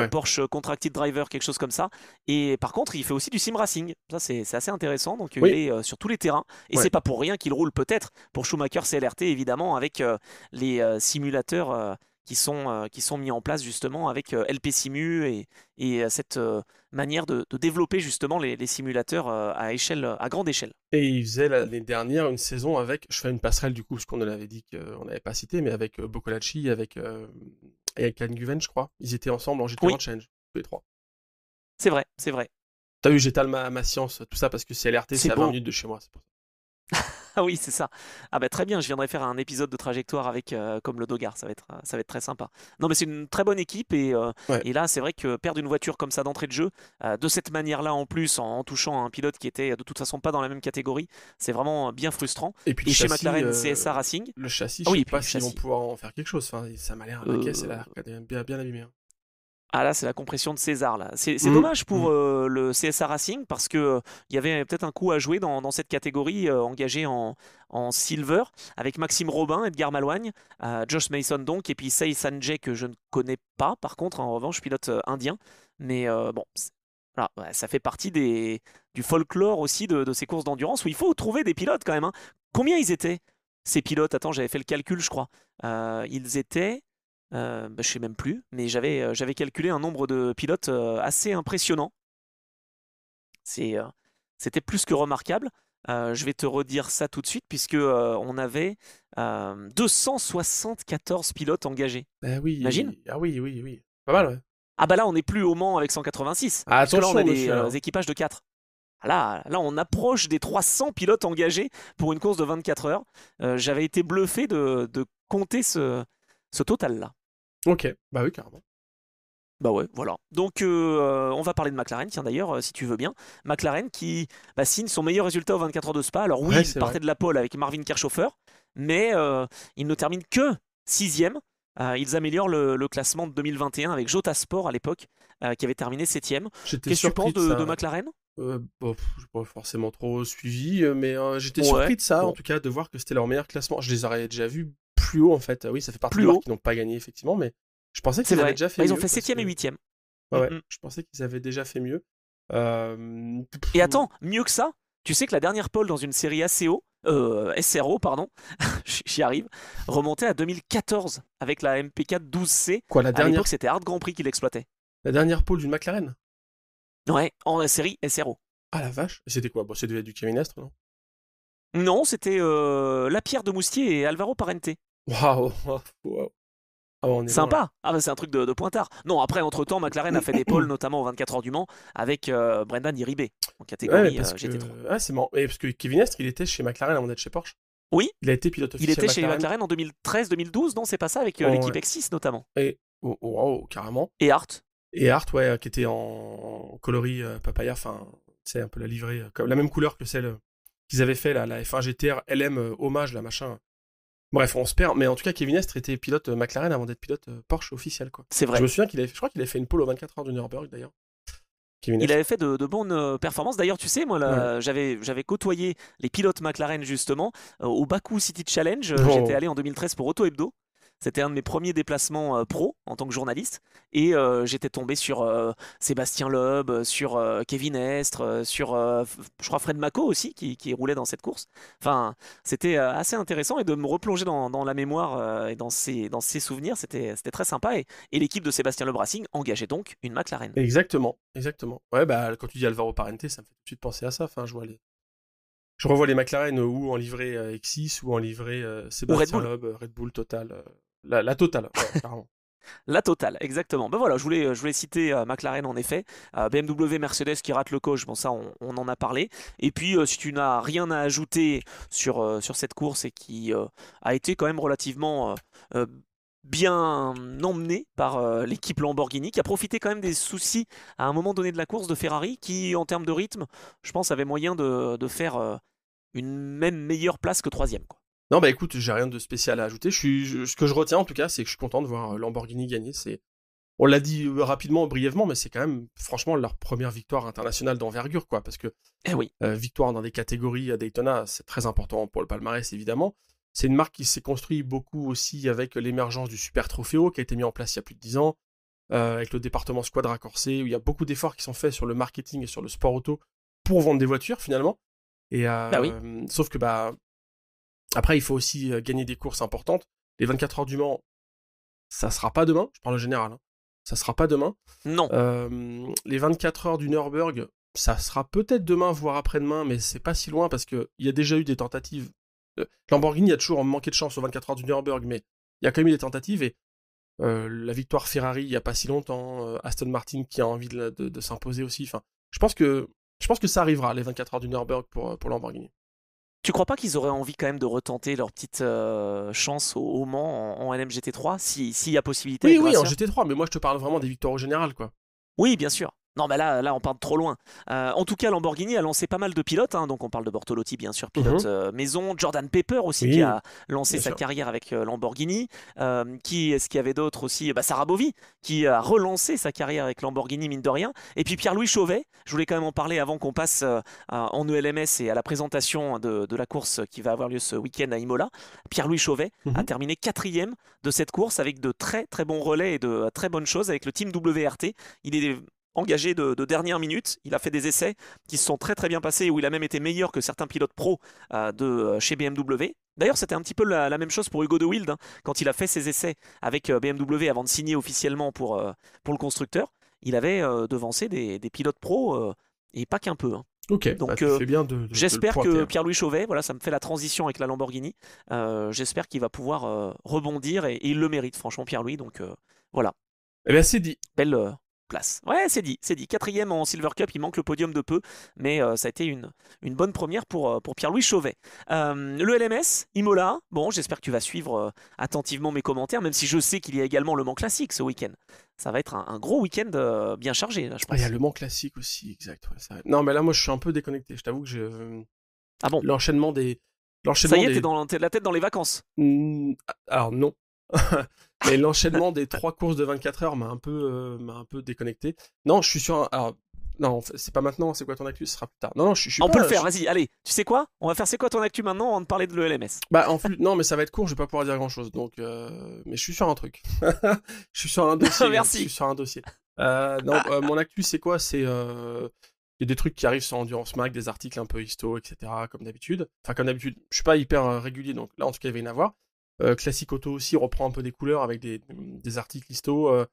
Porsche Contracted Driver, quelque chose comme ça. Et par contre, il fait aussi du sim racing. Ça, c'est assez intéressant. Donc, il est sur tous les terrains. Et c'est pas pour rien qu'il roule peut-être pour Schumacher CLRT, évidemment, avec les simulateurs qui sont mis en place justement avec LP Simu et cette manière de développer justement les simulateurs à grande échelle. Et il faisait l'année dernière une saison avec, je fais une passerelle du coup, parce qu'on l'avait dit qu'on n'avait pas cité, mais avec Boccolacci, avec Yann Guven, je crois. Ils étaient ensemble en GT World Challenge, tous les trois. C'est vrai. T'as vu, j'étale ma science, tout ça, parce que CLRT, c'est à 20 minutes de chez moi, c'est pour ça. Ah oui, c'est ça. Ah bah très bien, je viendrai faire un épisode de trajectoire avec comme le Dogar, ça va être très sympa. Non mais c'est une très bonne équipe et là c'est vrai que perdre une voiture comme ça d'entrée de jeu, de cette manière-là en plus, en touchant un pilote qui était de toute façon pas dans la même catégorie, c'est vraiment bien frustrant. Et puis chez châssis, McLaren CSA Racing, le châssis, je sais pas s'ils vont pouvoir en faire quelque chose. Enfin, ça m'a l'air, la caisse, elle a l'air bien abîmée. Hein. Ah là, c'est la compression de César là. C'est dommage pour le CSA Racing parce que il y avait peut-être un coup à jouer dans cette catégorie engagée en silver avec Maxime Robin, Edgar Malouagne, Josh Mason donc et puis Sei Sanjay que je ne connais pas par contre en revanche pilote indien. Mais bon, voilà, ça fait partie du folklore aussi de ces courses d'endurance où il faut trouver des pilotes quand même. Hein. Combien ils étaient ces pilotes? Attends, j'avais fait le calcul je crois. Ils étaient je sais même plus, mais j'avais calculé un nombre de pilotes assez impressionnant. C'était plus que remarquable. Je vais te redire ça tout de suite, puisque on avait 274 pilotes engagés. Ah oui, imagine. Ah oui. Pas mal, ouais. Ah bah là, on n'est plus au Mans avec 186. Ah, parce que là, on a monsieur, des équipages de 4. Là, on approche des 300 pilotes engagés pour une course de 24 heures. J'avais été bluffé de compter ce total-là. Ok, bah oui, carrément. Bah ouais, voilà. Donc on va parler de McLaren, tiens d'ailleurs, si tu veux bien. McLaren qui signe son meilleur résultat aux 24 heures de Spa. Alors oui, il partait de la pole avec Marvin Kirchhofer, mais il ne termine que 6e. Ils améliorent le classement de 2021 avec Jota Sport à l'époque, qui avait terminé 7e. Qu'est-ce que tu penses de McLaren? Je n'ai pas forcément trop suivi, mais j'étais surpris de ça, en tout cas, de voir que c'était leur meilleur classement. Je les aurais déjà vus plus haut, en fait. Oui, ça fait partie de qui n'ont pas gagné, effectivement, mais je pensais qu'ils avaient déjà fait mieux. Ils ont fait 7e et 8e. Ouais, je pensais qu'ils avaient déjà fait mieux. Et attends, mieux que ça, tu sais que la dernière pole dans une série SRO, pardon, j'y arrive, remontait à 2014 avec la MP4 12C. Quoi, la dernière? À l'époque, c'était Hard Grand Prix qui l'exploitait. La dernière pole d'une McLaren? Ouais, en série SRO. Ah la vache, c'était quoi? Bon, c'était du Kevin Estre, non? Non, c'était Lapierre de Moustier et Alvaro Parente. Waouh. Ah bon, sympa. Ah bah c'est un truc de pointard. Non, après entre-temps, McLaren a fait des pôles, notamment aux 24 heures du Mans, avec Brendan Iribe en catégorie GT3. Ah, c'est marrant. Et parce que Kevin Estre, il était chez McLaren avant d'être chez Porsche. Oui. Il a été pilote officiel. Il était chez McLaren en 2013-2012, non? C'est pas ça, avec l'équipe X6 notamment. Et wow, carrément. Et Hart. Et Hart, ouais, qui était en coloris papaya, enfin, c'est un peu la livrée, comme la même couleur que celle qu'ils avaient fait, la F1 GTR LM hommage, là, machin. Bref, on se perd, mais en tout cas, Kevin Estre était pilote McLaren avant d'être pilote Porsche officiel, quoi. C'est vrai. Je me souviens je crois qu'il avait fait une pole aux 24 heures de Nürburgring, d'ailleurs. Kevin Il Estre. avait fait de bonnes performances. D'ailleurs, tu sais, moi, Ouais. j'avais côtoyé les pilotes McLaren justement au Baku City Challenge. J'étais Oh. allé en 2013 pour Auto Hebdo. C'était un de mes premiers déplacements pro en tant que journaliste. Et j'étais tombé sur Sébastien Loeb, sur Kevin Estre, sur, je crois, Fred Mako aussi, qui roulait dans cette course. Enfin, c'était assez intéressant et de me replonger dans la mémoire et dans ces souvenirs, c'était très sympa. Et l'équipe de Sébastien Loeb Racing engageait donc une McLaren. Exactement, exactement. Ouais, bah, quand tu dis Alvaro Parente, ça me fait tout de suite penser à ça. Enfin, je revois les McLaren ou en livrée X6 ou en livrée Ou Red Sébastien Bull. Loeb, Red Bull Total. La totale, ouais, carrément. La totale, exactement. Ben voilà, je voulais citer McLaren en effet. BMW, Mercedes qui rate le coche, bon ça on en a parlé. Et puis si tu n'as rien à ajouter sur cette course et qui a été quand même relativement bien emmenée par l'équipe Lamborghini, qui a profité quand même des soucis à un moment donné de la course de Ferrari, qui en termes de rythme, je pense avait moyen de faire une même meilleure place que troisième, quoi. Non, bah écoute, j'ai rien de spécial à ajouter. Ce que je retiens en tout cas, c'est que je suis content de voir Lamborghini gagner. On l'a dit rapidement, brièvement, mais c'est quand même, franchement, leur première victoire internationale d'envergure, quoi. Parce que Eh oui, victoire dans des catégories à Daytona, c'est très important pour le palmarès, évidemment. C'est une marque qui s'est construite beaucoup aussi avec l'émergence du Super Trofeo, qui a été mis en place il y a plus de 10 ans, avec le département Squadra Corsé, où il y a beaucoup d'efforts qui sont faits sur le marketing et sur le sport auto pour vendre des voitures, finalement. Et bah oui. sauf que, bah, après, il faut aussi gagner des courses importantes. Les 24 heures du Mans, ça sera pas demain, je parle en général, hein. Ça sera pas demain. Non. Les 24 heures du Nürburgring, ça sera peut-être demain, voire après-demain, mais c'est pas si loin parce qu'il y a déjà eu des tentatives. Lamborghini a toujours manqué de chance aux 24 heures du Nürburgring, mais il y a quand même eu des tentatives et la victoire Ferrari il y a pas si longtemps, Aston Martin qui a envie de s'imposer aussi. Enfin, je pense que ça arrivera les 24 heures du Nürburgring pour Lamborghini. Tu crois pas qu'ils auraient envie quand même de retenter leur petite chance au Mans en LMGT3 s'il y a possibilité Oui, avec oui, en Gracia? GT3, mais moi je te parle vraiment des victoires au général, quoi. Oui, bien sûr. Non, mais là, on part de trop loin. En tout cas, Lamborghini a lancé pas mal de pilotes, hein. Donc, on parle de Bortolotti, bien sûr, pilote Mhm. maison. Jordan Pepper aussi, qui Oui, a lancé bien sa sûr. carrière avec Lamborghini. Qui est-ce qu'il y avait d'autre aussi? Bah, Sarah Bovi, qui a relancé sa carrière avec Lamborghini, mine de rien. Et puis Pierre-Louis Chauvet, je voulais quand même en parler avant qu'on passe en ELMS et à la présentation de la course qui va avoir lieu ce week-end à Imola. Pierre-Louis Chauvet a Mhm. terminé quatrième de cette course avec de très très bons relais et de très bonnes choses avec le team WRT. Il est engagé de dernière minute. Il a fait des essais qui se sont très très bien passés, où il a même été meilleur que certains pilotes pro de chez BMW. D'ailleurs, c'était un petit peu la même chose pour Hugo de Wild, hein, quand il a fait ses essais avec BMW avant de signer officiellement pour le constructeur. Il avait devancé des pilotes pro et pas qu'un peu, hein. Ok, bah Donc tu fais bien de le j'espère pointer, que hein. Pierre-Louis Chauvet, voilà, ça me fait la transition avec la Lamborghini. J'espère qu'il va pouvoir rebondir et il le mérite, franchement, Pierre-Louis. Donc voilà. Eh bien c'est dit. Belle place. Ouais, c'est dit, c'est dit. Quatrième en Silver Cup, il manque le podium de peu, mais ça a été une bonne première pour Pierre-Louis Chauvet. Le LMS, Imola, bon, j'espère que tu vas suivre attentivement mes commentaires, même si je sais qu'il y a également le Mans Classique ce week-end. Ça va être un gros week-end bien chargé, là, je Ah, il y a pense. le Mans classique aussi, exact. Ouais, ça... Non, mais là, moi, je suis un peu déconnecté. Je t'avoue que Ah bon, l'enchaînement des, ça y l'enchaînement est, des, t'es de la tête dans les vacances. Alors non, mais l'enchaînement des 3 courses de 24 heures m'a un peu déconnecté. Non, je suis sur alors non, c'est pas maintenant. C'est quoi ton actu? Ce sera plus tard. Non, non, je suis On peut pas. le faire, vas-y, allez. Tu sais quoi? On va faire c'est quoi ton actu maintenant avant de parler de l'ELMS. Bah en plus, non, mais ça va être court. Je vais pas pouvoir dire grand chose. Donc, mais je suis sur un truc. Je suis sur un dossier. Je suis Merci. sur un dossier. Non, mon actu, c'est quoi? Il y a des trucs qui arrivent sur Endurance Mag, des articles un peu histo, etc. Comme d'habitude. Enfin, comme d'habitude, je suis pas hyper régulier, donc là, en tout cas, il va y en avoir. Classique Auto aussi reprend un peu des couleurs avec des articles histo.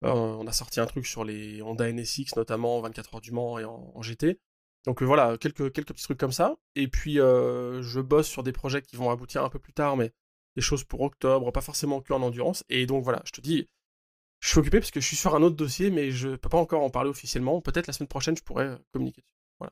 On a sorti un truc sur les Honda NSX, notamment en 24 heures du Mans et en GT. Donc voilà, quelques petits trucs comme ça. Et puis, je bosse sur des projets qui vont aboutir un peu plus tard, mais des choses pour octobre, pas forcément que en endurance. Et donc voilà, je te dis, je suis occupé parce que je suis sur un autre dossier, mais je peux pas encore en parler officiellement. Peut-être la semaine prochaine, je pourrais communiquer dessus. Voilà.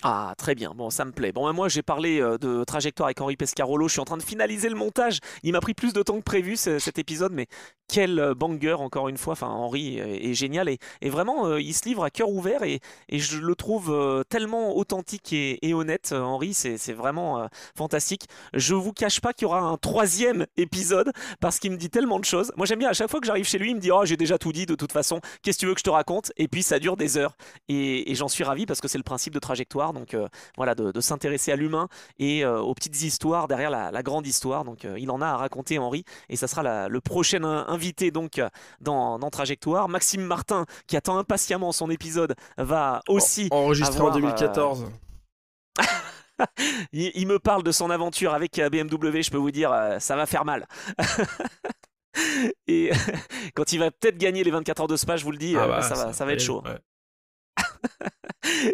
Ah, très bien, bon, ça me plaît. Bon, moi, j'ai parlé de trajectoire avec Henri Pescarolo. Je suis en train de finaliser le montage. Il m'a pris plus de temps que prévu cet épisode, mais quel banger, encore une fois. Enfin, Henri est génial et vraiment, il se livre à cœur ouvert et je le trouve tellement authentique et honnête. Henri, c'est vraiment fantastique. Je vous cache pas qu'il y aura un troisième épisode parce qu'il me dit tellement de choses. Moi, j'aime bien, à chaque fois que j'arrive chez lui, il me dit: Oh, j'ai déjà tout dit de toute façon. Qu'est-ce que tu veux que je te raconte? Et puis, ça dure des heures. Et j'en suis ravi parce que c'est le principe de trajectoire. Donc voilà, de s'intéresser à l'humain et aux petites histoires derrière la grande histoire. Donc il en a à raconter, Henri, et ça sera le prochain invité donc dans Trajectoire. Maxime Martin, qui attend impatiemment son épisode, va aussi Enregistré en avoir 2014. il me parle de son aventure avec BMW. Je peux vous dire, ça va faire mal. Et quand il va peut-être gagner les 24 heures de Spa, je vous le dis, Ah bah, ça va être chaud. ouais.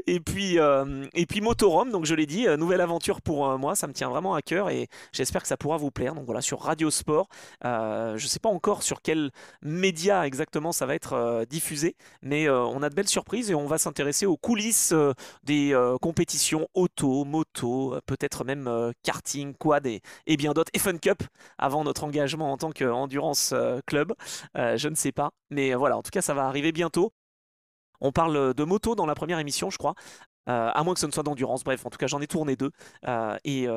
Et puis Motorhome, donc je l'ai dit, nouvelle aventure pour moi, ça me tient vraiment à cœur et j'espère que ça pourra vous plaire. Donc voilà, sur Radio Sport, je ne sais pas encore sur quel média exactement ça va être diffusé, mais on a de belles surprises et on va s'intéresser aux coulisses des compétitions auto, moto, peut-être même karting, quad et bien d'autres, et Fun Cup avant notre engagement en tant qu'endurance club. Je ne sais pas, mais voilà, en tout cas ça va arriver bientôt. On parle de moto dans la première émission, je crois. À moins que ce ne soit d'endurance. Bref, en tout cas, j'en ai tourné deux. Et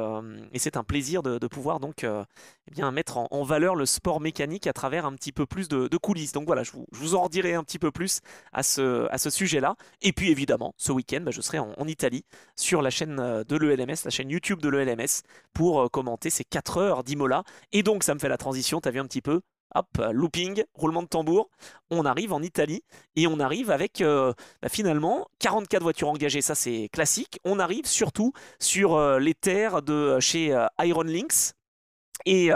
c'est un plaisir de pouvoir donc eh bien, mettre en valeur le sport mécanique à travers un petit peu plus de coulisses. Donc voilà, je vous en redirai un petit peu plus à ce sujet-là. Et puis évidemment, ce week-end, bah, je serai en Italie sur la chaîne de l'ELMS, la chaîne YouTube de l'ELMS, pour commenter ces 4 heures d'Imola. Et donc, ça me fait la transition, t'as vu un petit peu? Hop, looping, roulement de tambour. On arrive en Italie et on arrive avec bah, finalement 44 voitures engagées, ça c'est classique. On arrive surtout sur les terres de chez Iron Lynx et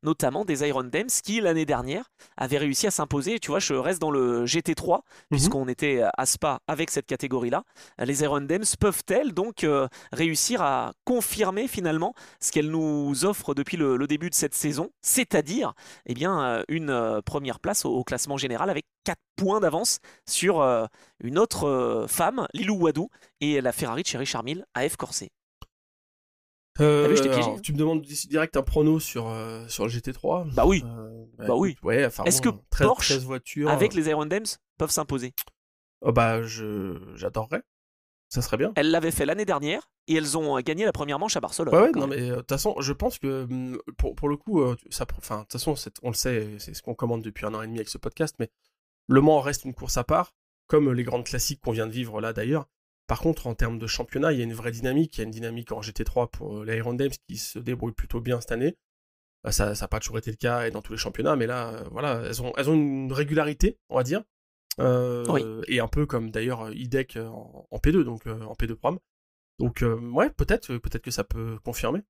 notamment des Iron Dems qui l'année dernière avaient réussi à s'imposer. Tu vois, je reste dans le GT3 Mhm. puisqu'on était à Spa avec cette catégorie-là. Les Iron Dems peuvent-elles donc réussir à confirmer finalement ce qu'elles nous offrent depuis le début de cette saison, c'est-à-dire eh bien une première place au classement général avec 4 points d'avance sur une autre femme, Lilou Wadou, et la Ferrari de Thierry Charmil, AF Corset. T'as vu, je t'ai piégé, Alors, hein. tu me demandes direct un prono sur le GT3. Bah oui. Bah, Bah écoute, oui. ouais, enfin Est-ce que bon, 13 Porsche, voitures. avec les Iron Dems, peuvent s'imposer? Oh, bah, j'adorerais. Ça serait bien. Elles l'avaient fait l'année dernière et elles ont gagné la première manche à Barcelone, Ouais, ouais, quand non, même. mais de toute façon, je pense que pour le coup, enfin, de toute façon, on le sait, c'est ce qu'on commande depuis 1 an et demi avec ce podcast, mais Le Mans reste une course à part, comme les grandes classiques qu'on vient de vivre là d'ailleurs. Par contre, en termes de championnat, il y a une vraie dynamique. Il y a une dynamique en GT3 pour les Iron Dames qui se débrouillent plutôt bien cette année. Ça n'a pas toujours été le cas et dans tous les championnats, mais là, voilà, elles ont une régularité, on va dire. Oui. Et un peu comme d'ailleurs IDEC en P2, donc en P2 Prom. Donc ouais, peut-être que ça peut confirmer.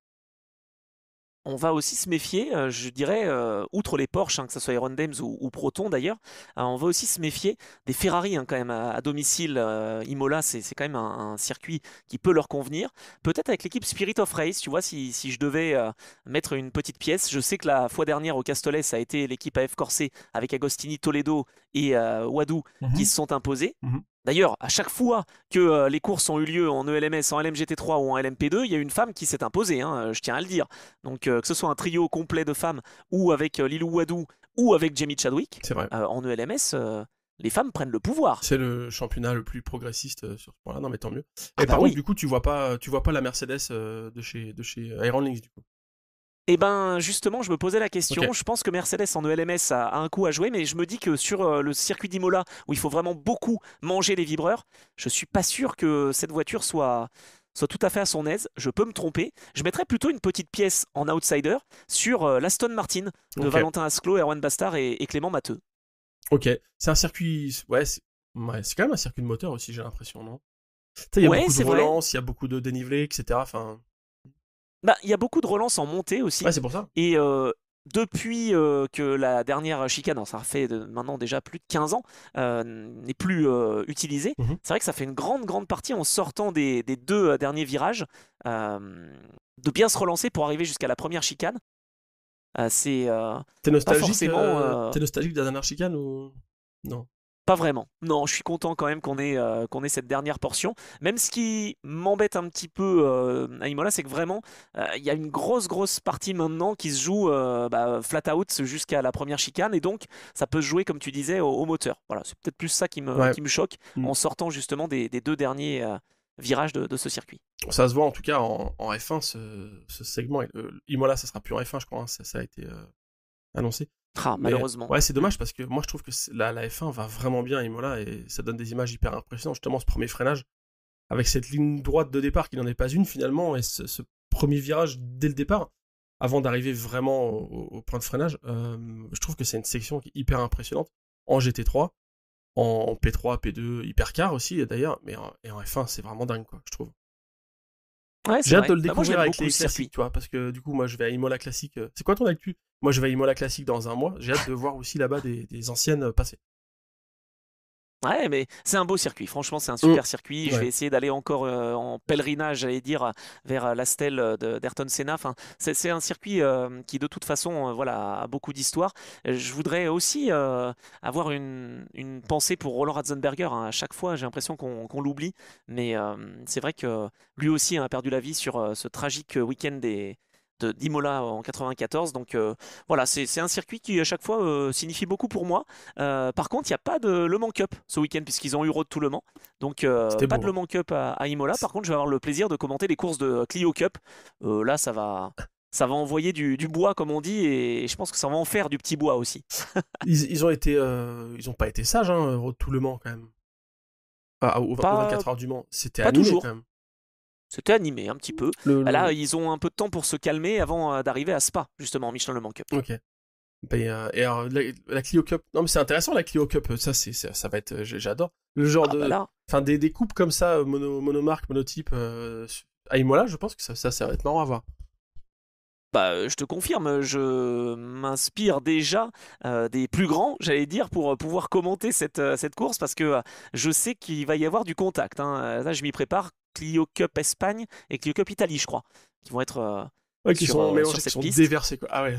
On va aussi se méfier, je dirais, outre les Porsche, hein, que ce soit Iron Dems ou Proton d'ailleurs, on va aussi se méfier des Ferrari, hein, quand même à domicile. Imola, c'est quand même un circuit qui peut leur convenir. Peut-être avec l'équipe Spirit of Race, tu vois, si je devais mettre une petite pièce. Je sais que la fois dernière au Castellet, ça a été l'équipe AF Corse avec Agostini, Toledo et Wadou qui se sont imposés. Mhm. D'ailleurs, à chaque fois que les courses ont eu lieu en ELMS, en LMGT3 ou en LMP2, il y a une femme qui s'est imposée, hein, je tiens à le dire. Donc que ce soit un trio complet de femmes ou avec Lilou Wadou ou avec Jamie Chadwick, C'est vrai. en ELMS, les femmes prennent le pouvoir. C'est le championnat le plus progressiste sur ce point-là. Non, mais tant mieux. Ah Et bah par contre, oui. du coup, tu vois pas la Mercedes de chez Iron Lynx, du coup. Eh ben justement, je me posais la Ok. question. Je pense que Mercedes en ELMS a un coup à jouer, mais je me dis que sur le circuit d'Imola, où il faut vraiment beaucoup manger les vibreurs, je suis pas sûr que cette voiture soit tout à fait à son aise. Je peux me tromper. Je mettrais plutôt une petite pièce en outsider sur l'Aston Martin de Ok. Valentin Asclo, Erwan Bastard et Clément Matteux. Ok. C'est un circuit. Ouais, c'est quand même un circuit de moteur aussi, j'ai l'impression, non? Tu sais, il y a Ouais, beaucoup de c'est vrai. relance, il y a beaucoup de dénivelé, etc. Enfin. Bah, il y a beaucoup de relance en montée aussi. Ouais, c'est pour ça. Et depuis que la dernière chicane, alors ça fait maintenant déjà plus de 15 ans, n'est plus utilisée, Mhm. c'est vrai que ça fait une grande partie en sortant des deux derniers virages, euh, de bien se relancer pour arriver jusqu'à la première chicane. C'est T'es pas nostalgique, forcément. t'es nostalgique de la dernière chicane ou non? Pas vraiment. Non, je suis content quand même qu'on ait cette dernière portion. Même ce qui m'embête un petit peu à Imola, c'est que vraiment, il y a une grosse partie maintenant qui se joue flat out jusqu'à la première chicane. Et donc, ça peut se jouer, comme tu disais, au moteur. Voilà, c'est peut-être plus ça Ouais. qui me choque Mm. en sortant justement des deux derniers virages de ce circuit. Ça se voit en tout cas en F1, ce segment. Imola, ça sera plus en F1, je crois, hein, ça a été annoncé. Ah, Mais malheureusement. ouais, c'est dommage parce que moi je trouve que la F1 va vraiment bien à Imola et ça donne des images hyper impressionnantes. Justement, ce premier freinage avec cette ligne droite de départ qui n'en est pas une finalement et ce premier virage dès le départ avant d'arriver vraiment au point de freinage, je trouve que c'est une section qui est hyper impressionnante en GT3, en P3, P2, hypercar aussi d'ailleurs, et en F1 c'est vraiment dingue quoi, je trouve. Ouais, c'est J'ai hâte vrai. de le Bah, moi, découvrir j'aime avec beaucoup les ce circuit. classiques, tu vois, parce que du coup, moi, je vais à Imola Classique. C'est quoi ton actu? Moi, je vais à Imola Classique dans un mois. J'ai hâte de voir aussi là-bas des anciennes passées. Ouais, mais c'est un beau circuit. Franchement, c'est un Mm. super circuit. Je vais Ouais. essayer d'aller encore en pèlerinage, j'allais dire, vers la stèle d'Ayrton Senna. Enfin, c'est un circuit qui, de toute façon, voilà, a beaucoup d'histoire. Je voudrais aussi avoir une pensée pour Roland Ratzenberger, hein. À chaque fois, j'ai l'impression qu'on l'oublie. Mais c'est vrai que lui aussi a perdu la vie sur ce tragique week-end d'Imola en 94. Donc voilà, c'est un circuit qui à chaque fois signifie beaucoup pour moi. Par contre, il n'y a pas de Le Mans Cup ce week-end puisqu'ils ont eu Road to Le Mans. Donc C'était pas beau, de Le hein. Mans Cup à Imola. Par contre, je vais avoir le plaisir de commenter les courses de Clio Cup. Là, ça va envoyer du bois comme on dit et je pense que ça va en faire du petit bois aussi. Ils ont été, ils ont pas été sages, hein, tout le Mans quand même. Ah, au Pas, 24 heures du Mans, c'était pas animé quand toujours. même. C'était animé un petit peu. Le, Bah là, le... ils ont un peu de temps pour se calmer avant d'arriver à Spa, justement, en Michelin Le Mans Cup. Ok. Et alors, la Clio Cup. Non, mais c'est intéressant la Clio Cup. Ça va être, j'adore. Le genre Ah bah de, là, enfin des coupes comme ça, monomarque, monotype, à Imola, je pense que ça va être marrant à voir. bah, je te confirme, je m'inspire déjà des plus grands, j'allais dire, pour pouvoir commenter cette course parce que je sais qu'il va y avoir du contact, hein. Là, je m'y prépare. Clio Cup Espagne et Clio Cup Italie, je crois, qui vont être Ouais, qui sur, sont sur mélangés, qui cette sont piste. déversés quoi. Ah ouais.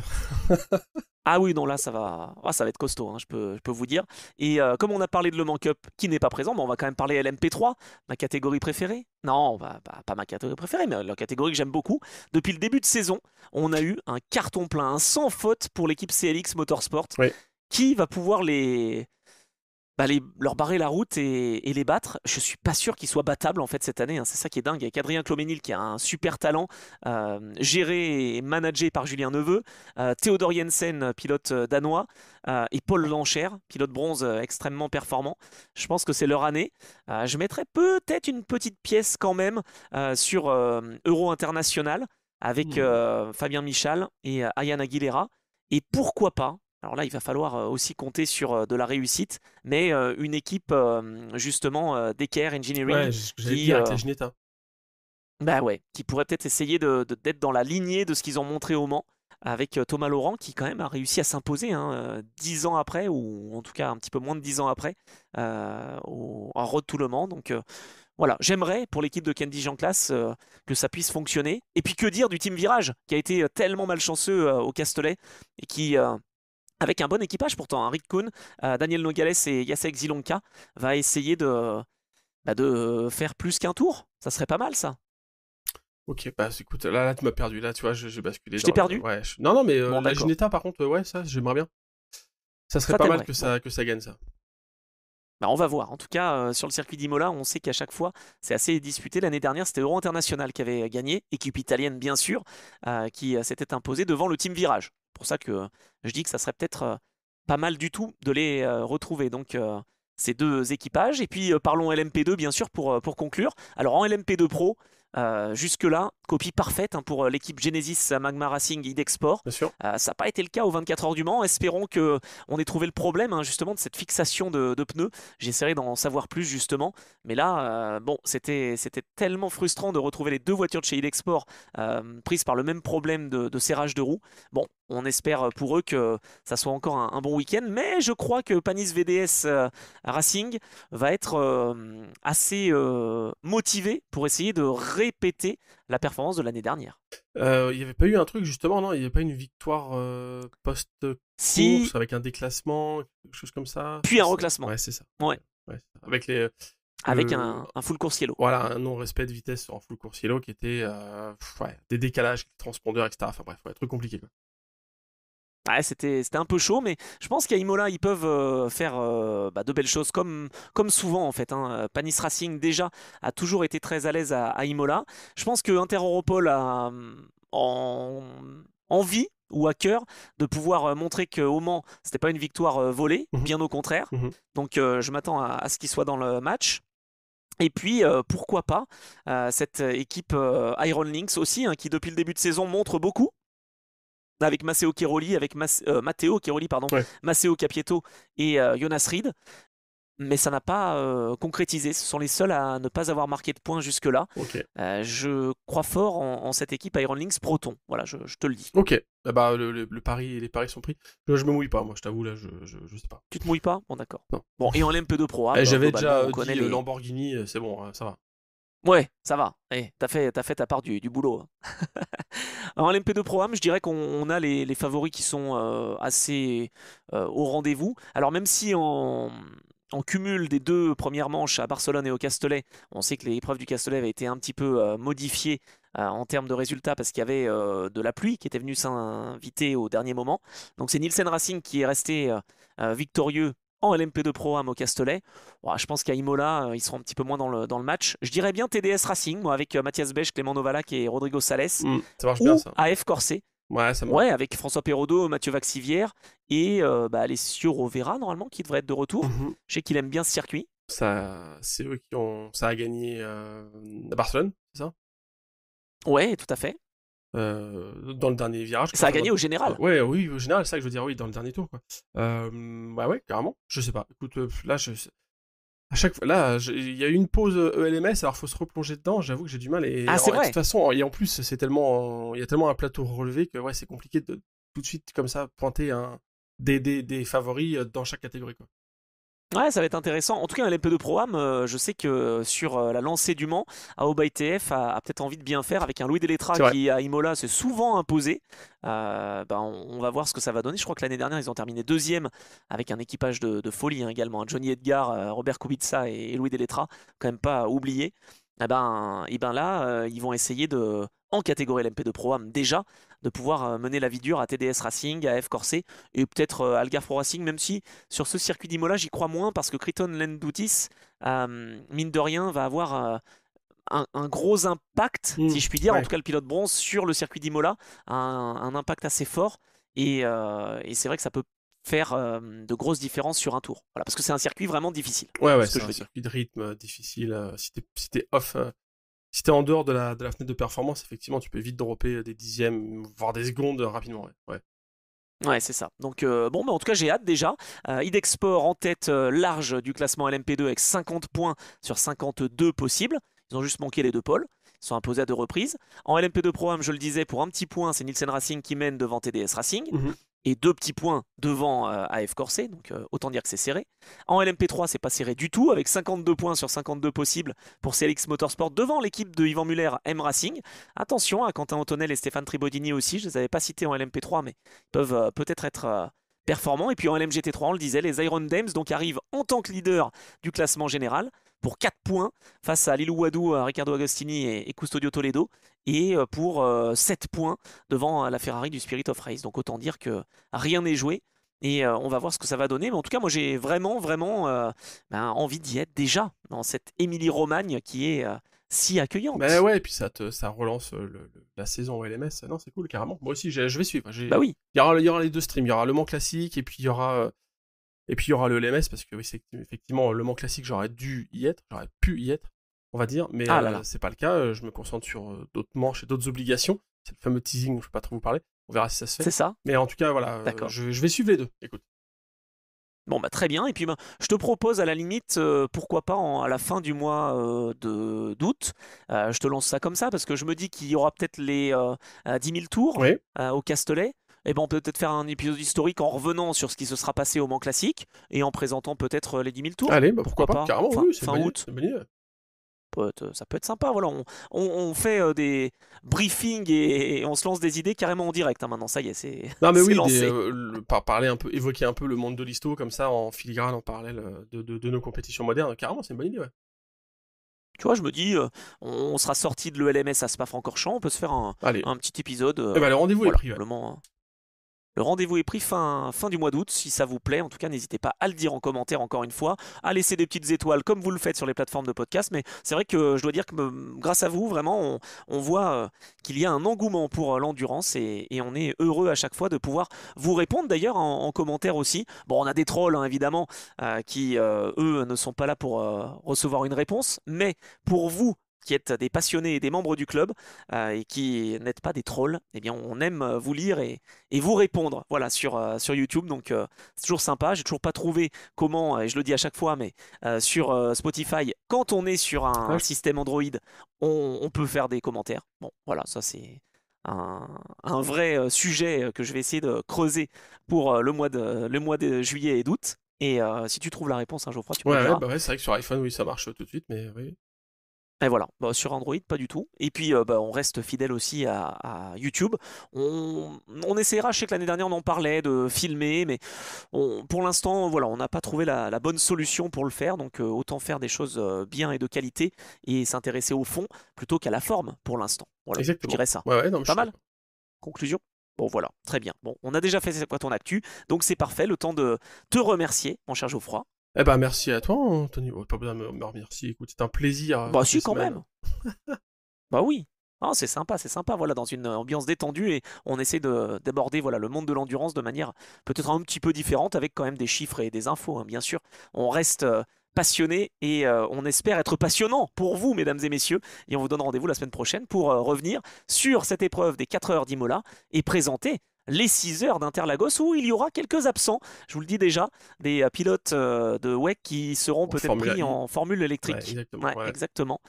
Ah oui, non, là, ça va être costaud, hein, je peux vous dire. Et comme on a parlé de Le Mans Cup qui n'est pas présent, on va quand même parler LMP3, ma catégorie préférée. Non, pas ma catégorie préférée, mais la catégorie que j'aime beaucoup. Depuis le début de saison, on a eu un carton plein, un sans faute pour l'équipe CLX Motorsport, Ouais. qui va pouvoir leur barrer la route et les battre. Je suis pas sûr qu'ils soient battables en fait cette année, hein. C'est ça qui est dingue. Avec Adrien Cloménil qui a un super talent, géré et managé par Julien Neveu, Theodor Jensen, pilote danois, et Paul Lancher, pilote bronze extrêmement performant. Je pense que c'est leur année. Je mettrais peut-être une petite pièce quand même sur Euro International avec Fabien Michal et Ayaan Aguilera. Et pourquoi pas, alors là, il va falloir aussi compter sur de la réussite, mais une équipe justement d'Equerre Engineering Ouais, j'allais qui, dire avec la Ginetta. bah ouais, qui pourrait peut-être essayer d'être dans la lignée de ce qu'ils ont montré au Mans, avec Thomas Laurent qui quand même a réussi à s'imposer, hein, 10 ans après, ou en tout cas un petit peu moins de 10 ans après, en Road to Le Mans. Donc voilà, j'aimerais pour l'équipe de Candy Jean-Classe que ça puisse fonctionner. Et puis que dire du Team Virage, qui a été tellement malchanceux au Castellet, et qui avec un bon équipage pourtant, hein. Rick Kuhn, Daniel Nogales et Jacek Zilonka va essayer de faire plus qu'un tour. Ça serait pas mal ça. Ok, bah écoute, là tu m'as perdu. Là, tu vois, j'ai basculé Je t'ai perdu? ouais. Non, non, mais Bon, la d'accord. Ginetta, par contre, ouais, ça, j'aimerais bien. Ça serait Ça pas mal t'aimerait. Bon, que ça gagne ça. bah, on va voir. En tout cas, sur le circuit d'Imola, on sait qu'à chaque fois, c'est assez disputé. L'année dernière, c'était Euro International qui avait gagné, équipe italienne bien sûr, qui s'était imposée devant le Team Virage. C'est pour ça que je dis que ça serait peut-être pas mal du tout de les retrouver. Donc, ces deux équipages. Et puis, parlons LMP2 bien sûr pour conclure. Alors, en LMP2 Pro, jusque-là, copie parfaite, hein, pour l'équipe Genesis Magma Racing Idexport. Bien sûr. Ça n'a pas été le cas aux 24 heures du Mans. Espérons que on ait trouvé le problème, hein, justement de cette fixation de pneus. J'essaierai d'en savoir plus justement. Mais là, bon, c'était tellement frustrant de retrouver les deux voitures de chez Idexport prises par le même problème de serrage de roues. Bon, on espère pour eux que ça soit encore un bon week-end. Mais je crois que Panis VDS Racing va être assez motivé pour essayer de répéter la performance de l'année dernière. Il n'y avait pas eu un truc justement, non? Il n'y avait pas une victoire post-course Si, avec un déclassement, quelque chose comme ça? puis un reclassement. Ouais, c'est ça. Ouais. Ouais, c'est ça. Avec un full course yellow. Voilà, un non-respect de vitesse en full course yellow qui était des décalages, transpondeurs, etc. Enfin bref, truc compliqué quoi. Ouais, c'était un peu chaud, mais je pense qu'à Imola, ils peuvent faire de belles choses, comme souvent en fait. Panis Racing, déjà, a toujours été très à l'aise à Imola. Je pense que Inter Europol a en, envie ou à cœur de pouvoir montrer qu'au Mans, c'était pas une victoire volée, bien au contraire. Donc je m'attends à ce qu'il soit dans le match. Et puis, pourquoi pas, cette équipe Iron Lynx aussi, qui depuis le début de saison montre beaucoup avec Matteo Cheroli, Ouais. Matteo Capietto et Jonas Ried. Mais ça n'a pas concrétisé. Ce sont les seuls à ne pas avoir marqué de points jusque-là. Ok. Je crois fort en cette équipe Iron Lynx Proton. Voilà, je te le dis. Ok. Le pari, les paris sont pris. Je me mouille pas, moi, je t'avoue, là, je sais pas. Tu te mouilles pas? Bon, d'accord. Non. Bon, et en LMP2 Pro A, J'avais globalement, déjà on connaît dit les... Lamborghini, c'est bon, ça va. Ouais, ça va. T'as fait ta part du boulot. En LMP2 Pro-Am, je dirais qu'on a les favoris qui sont assez au rendez-vous. Alors même si en cumul des deux premières manches à Barcelone et au Castellet, on sait que l'épreuve du Castellet avait été un petit peu modifiée en termes de résultats parce qu'il y avait de la pluie qui était venue s'inviter au dernier moment. Donc c'est Nielsen Racing qui est resté victorieux en LMP2 Pro-Am au Castellet. Bon, je pense qu'à Imola, ils seront un petit peu moins dans le match. Je dirais bien TDS Racing, moi, avec Mathias Bech, Clément Novalak et Rodrigo Sales. Ça marche Ou bien, ça. AF Corset. Ouais, ça marche. Ouais, avec François Perraudot, Mathieu Vaxivière et Alessio Rovera, normalement, qui devrait être de retour. Je sais qu'il aime bien ce circuit. C'est eux qui ont... Ça a gagné à Barcelone, c'est ça? Ouais, tout à fait. Dans le dernier virage. Ça a gagné au général. Ouais, oui, au général, c'est ça que je veux dire, oui, dans le dernier tour, quoi. Bah ouais, carrément. Je sais pas. Écoute, là, à chaque fois, là, il y a eu une pause ELMS, alors faut se replonger dedans. J'avoue que j'ai du mal. Et c'est vrai. De toute façon, et en plus, il y a tellement un plateau relevé que ouais, c'est compliqué de tout de suite comme ça pointer des favoris dans chaque catégorie, quoi. Ouais, ça va être intéressant. En tout cas, LMP2 Pro-Am, je sais que sur la lancée du Mans, Aoba ITF a peut-être envie de bien faire avec un Louis Delettra qui, à Imola, s'est souvent imposé. On va voir ce que ça va donner. Je crois que l'année dernière, ils ont terminé deuxième avec un équipage de folie également. Johnny Edgar, Robert Kubica et Louis Delettra, quand même pas oublié. Là, ils vont essayer en catégorie LMP2 Pro-Am déjà, de pouvoir mener la vie dure à TDS Racing, à F Corset et peut-être Algarve Pro Racing, même si sur ce circuit d'Imola, j'y crois moins parce que Criton Lendoutis, mine de rien, va avoir un gros impact, si je puis dire, en tout cas le pilote bronze sur le circuit d'Imola, un impact assez fort et c'est vrai que ça peut faire de grosses différences sur un tour. Voilà, parce que c'est un circuit vraiment difficile. Ouais, c'est un circuit de rythme difficile. Si t'es off, si t'es en dehors de la fenêtre de performance, effectivement, tu peux vite dropper des dixièmes, voire des secondes rapidement. Ouais, c'est ça. Donc, en tout cas, j'ai hâte déjà. Idexport en tête large du classement LMP2 avec 50 points sur 52 possibles. Ils ont juste manqué les deux pôles. Ils sont imposés à deux reprises. En LMP2 Pro-Am, je le disais, pour un petit point, c'est Nielsen Racing qui mène devant TDS Racing. Et 2 petits points devant AF Corset, donc autant dire que c'est serré. En LMP3, c'est pas serré du tout, avec 52 points sur 52 possibles pour CLX Motorsport devant l'équipe de Yvan Muller M Racing. Attention à Quentin Antonel et Stéphane Tribodini aussi, je ne les avais pas cités en LMP3, mais ils peuvent peut-être être performants. Et puis en LMGT3, on le disait, les Iron Dames donc arrivent en tant que leader du classement général pour 4 points face à Lilou Wadou, Ricardo Agostini et Custodio Toledo, et pour 7 points devant la Ferrari du Spirit of Race. Donc autant dire que rien n'est joué et on va voir ce que ça va donner. Mais en tout cas, moi j'ai vraiment envie d'y être déjà dans cette Émilie-Romagne qui est si accueillante. Bah ouais, et puis ça relance la saison au LMS. Non, c'est cool, carrément. Moi aussi, je vais suivre. Bah oui. Il y aura les deux streams. Il y aura le Mans classique et puis il y aura le LMS parce que oui, c'est effectivement le Mans classique, j'aurais pu y être, on va dire, mais c'est pas le cas. Je me concentre sur d'autres manches et d'autres obligations. C'est le fameux teasing, je peux pas trop vous parler. On verra si ça se fait. C'est ça. Mais en tout cas, voilà, je vais suivre les deux. Écoute. Bon, bah très bien. Et puis, je te propose à la limite, pourquoi pas à la fin du mois d'août, je te lance ça comme ça parce que je me dis qu'il y aura peut-être les 10 000 tours au Castellet. Et ben on peut peut-être faire un épisode historique en revenant sur ce qui se sera passé au Mans Classique et en présentant peut-être les 10 000 tours. Allez, bah Pourquoi pourquoi pas, pas? carrément, Fin, oui, c'est fin août. c'est une bonne idée. Ça peut être sympa. Voilà, on fait des briefings et on se lance des idées carrément en direct, hein, maintenant. Ça y est, c'est Non mais c'est oui, lancé. parler un peu, évoquer un peu le monde de l'histo comme ça en filigrane, en parallèle de nos compétitions modernes, carrément, c'est une bonne idée, ouais. Tu vois, je me dis, on sera sorti de l'ELMS à Spa-Francorchamps, on peut se faire Allez, un petit épisode. eh ben, le rendez-vous est Voilà, pris, ouais. simplement. Le rendez-vous est pris fin du mois d'août. Si ça vous plaît, en tout cas, n'hésitez pas à le dire en commentaire encore une fois, à laisser des petites étoiles comme vous le faites sur les plateformes de podcast. Mais c'est vrai que je dois dire que grâce à vous, vraiment, on voit qu'il y a un engouement pour l'endurance et on est heureux à chaque fois de pouvoir vous répondre d'ailleurs en commentaire aussi. Bon, on a des trolls, hein, évidemment, qui, eux, ne sont pas là pour recevoir une réponse. Mais pour vous, qui êtes des passionnés et des membres du club et qui n'êtes pas des trolls, eh bien on aime vous lire et vous répondre voilà, sur YouTube. Donc c'est toujours sympa. J'ai toujours pas trouvé comment, et je le dis à chaque fois, mais sur Spotify, quand on est sur Ouais, un système Android, on peut faire des commentaires. Bon, voilà, ça c'est un vrai sujet que je vais essayer de creuser pour le mois de juillet et d'août. Et si tu trouves la réponse, hein, Geoffroy, tu me le ouais, diras. bah ouais, c'est vrai que sur iPhone, oui, ça marche tout de suite, mais oui. Et voilà, bah, sur Android, pas du tout. Et puis, bah, on reste fidèle aussi à YouTube. On essaiera, je sais que l'année dernière, on en parlait de filmer, mais pour l'instant, voilà, on n'a pas trouvé la bonne solution pour le faire. Donc, autant faire des choses bien et de qualité et s'intéresser au fond plutôt qu'à la forme pour l'instant. Voilà, je Exactement. dirais ça. Ouais, ouais, non, mais je Pas suis mal? d'accord. Conclusion? Bon, voilà, très bien. Bon, on a déjà fait C'est quoi ton actu, donc c'est parfait. Le temps de te remercier, mon cher Geoffroy. Eh ben, merci à toi, Anthony. Ouais, pas besoin de me remercier. Écoute, c'est un plaisir Bah, toutes les si, quand semaines. même. Bah oui. Ah, c'est sympa, c'est sympa, voilà, dans une ambiance détendue et on essaie d'aborder voilà, le monde de l'endurance de manière peut-être un petit peu différente avec quand même des chiffres et des infos, hein, bien sûr. On reste passionné et on espère être passionnant pour vous, mesdames et messieurs. Et on vous donne rendez-vous la semaine prochaine pour revenir sur cette épreuve des 4 heures d'Imola et présenter les 6 heures d'Interlagos où il y aura quelques absents. Je vous le dis déjà, des pilotes de WEC qui seront En peut-être Formule pris 1. en formule Ouais, électrique. exactement. Ouais, Ouais. exactement.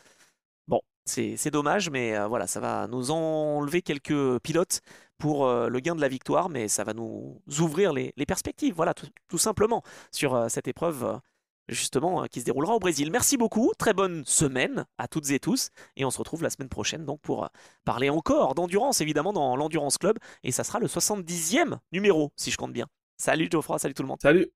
Bon, c'est dommage, mais voilà, ça va nous enlever quelques pilotes pour le gain de la victoire, mais ça va nous ouvrir les perspectives, voilà, tout simplement, sur cette épreuve, justement, qui se déroulera au Brésil. Merci beaucoup, très bonne semaine à toutes et tous, et on se retrouve la semaine prochaine donc pour parler encore d'endurance, évidemment, dans l'Endurance Club, et ça sera le 70e numéro, si je compte bien. Salut Geoffroy, salut tout le monde. Salut!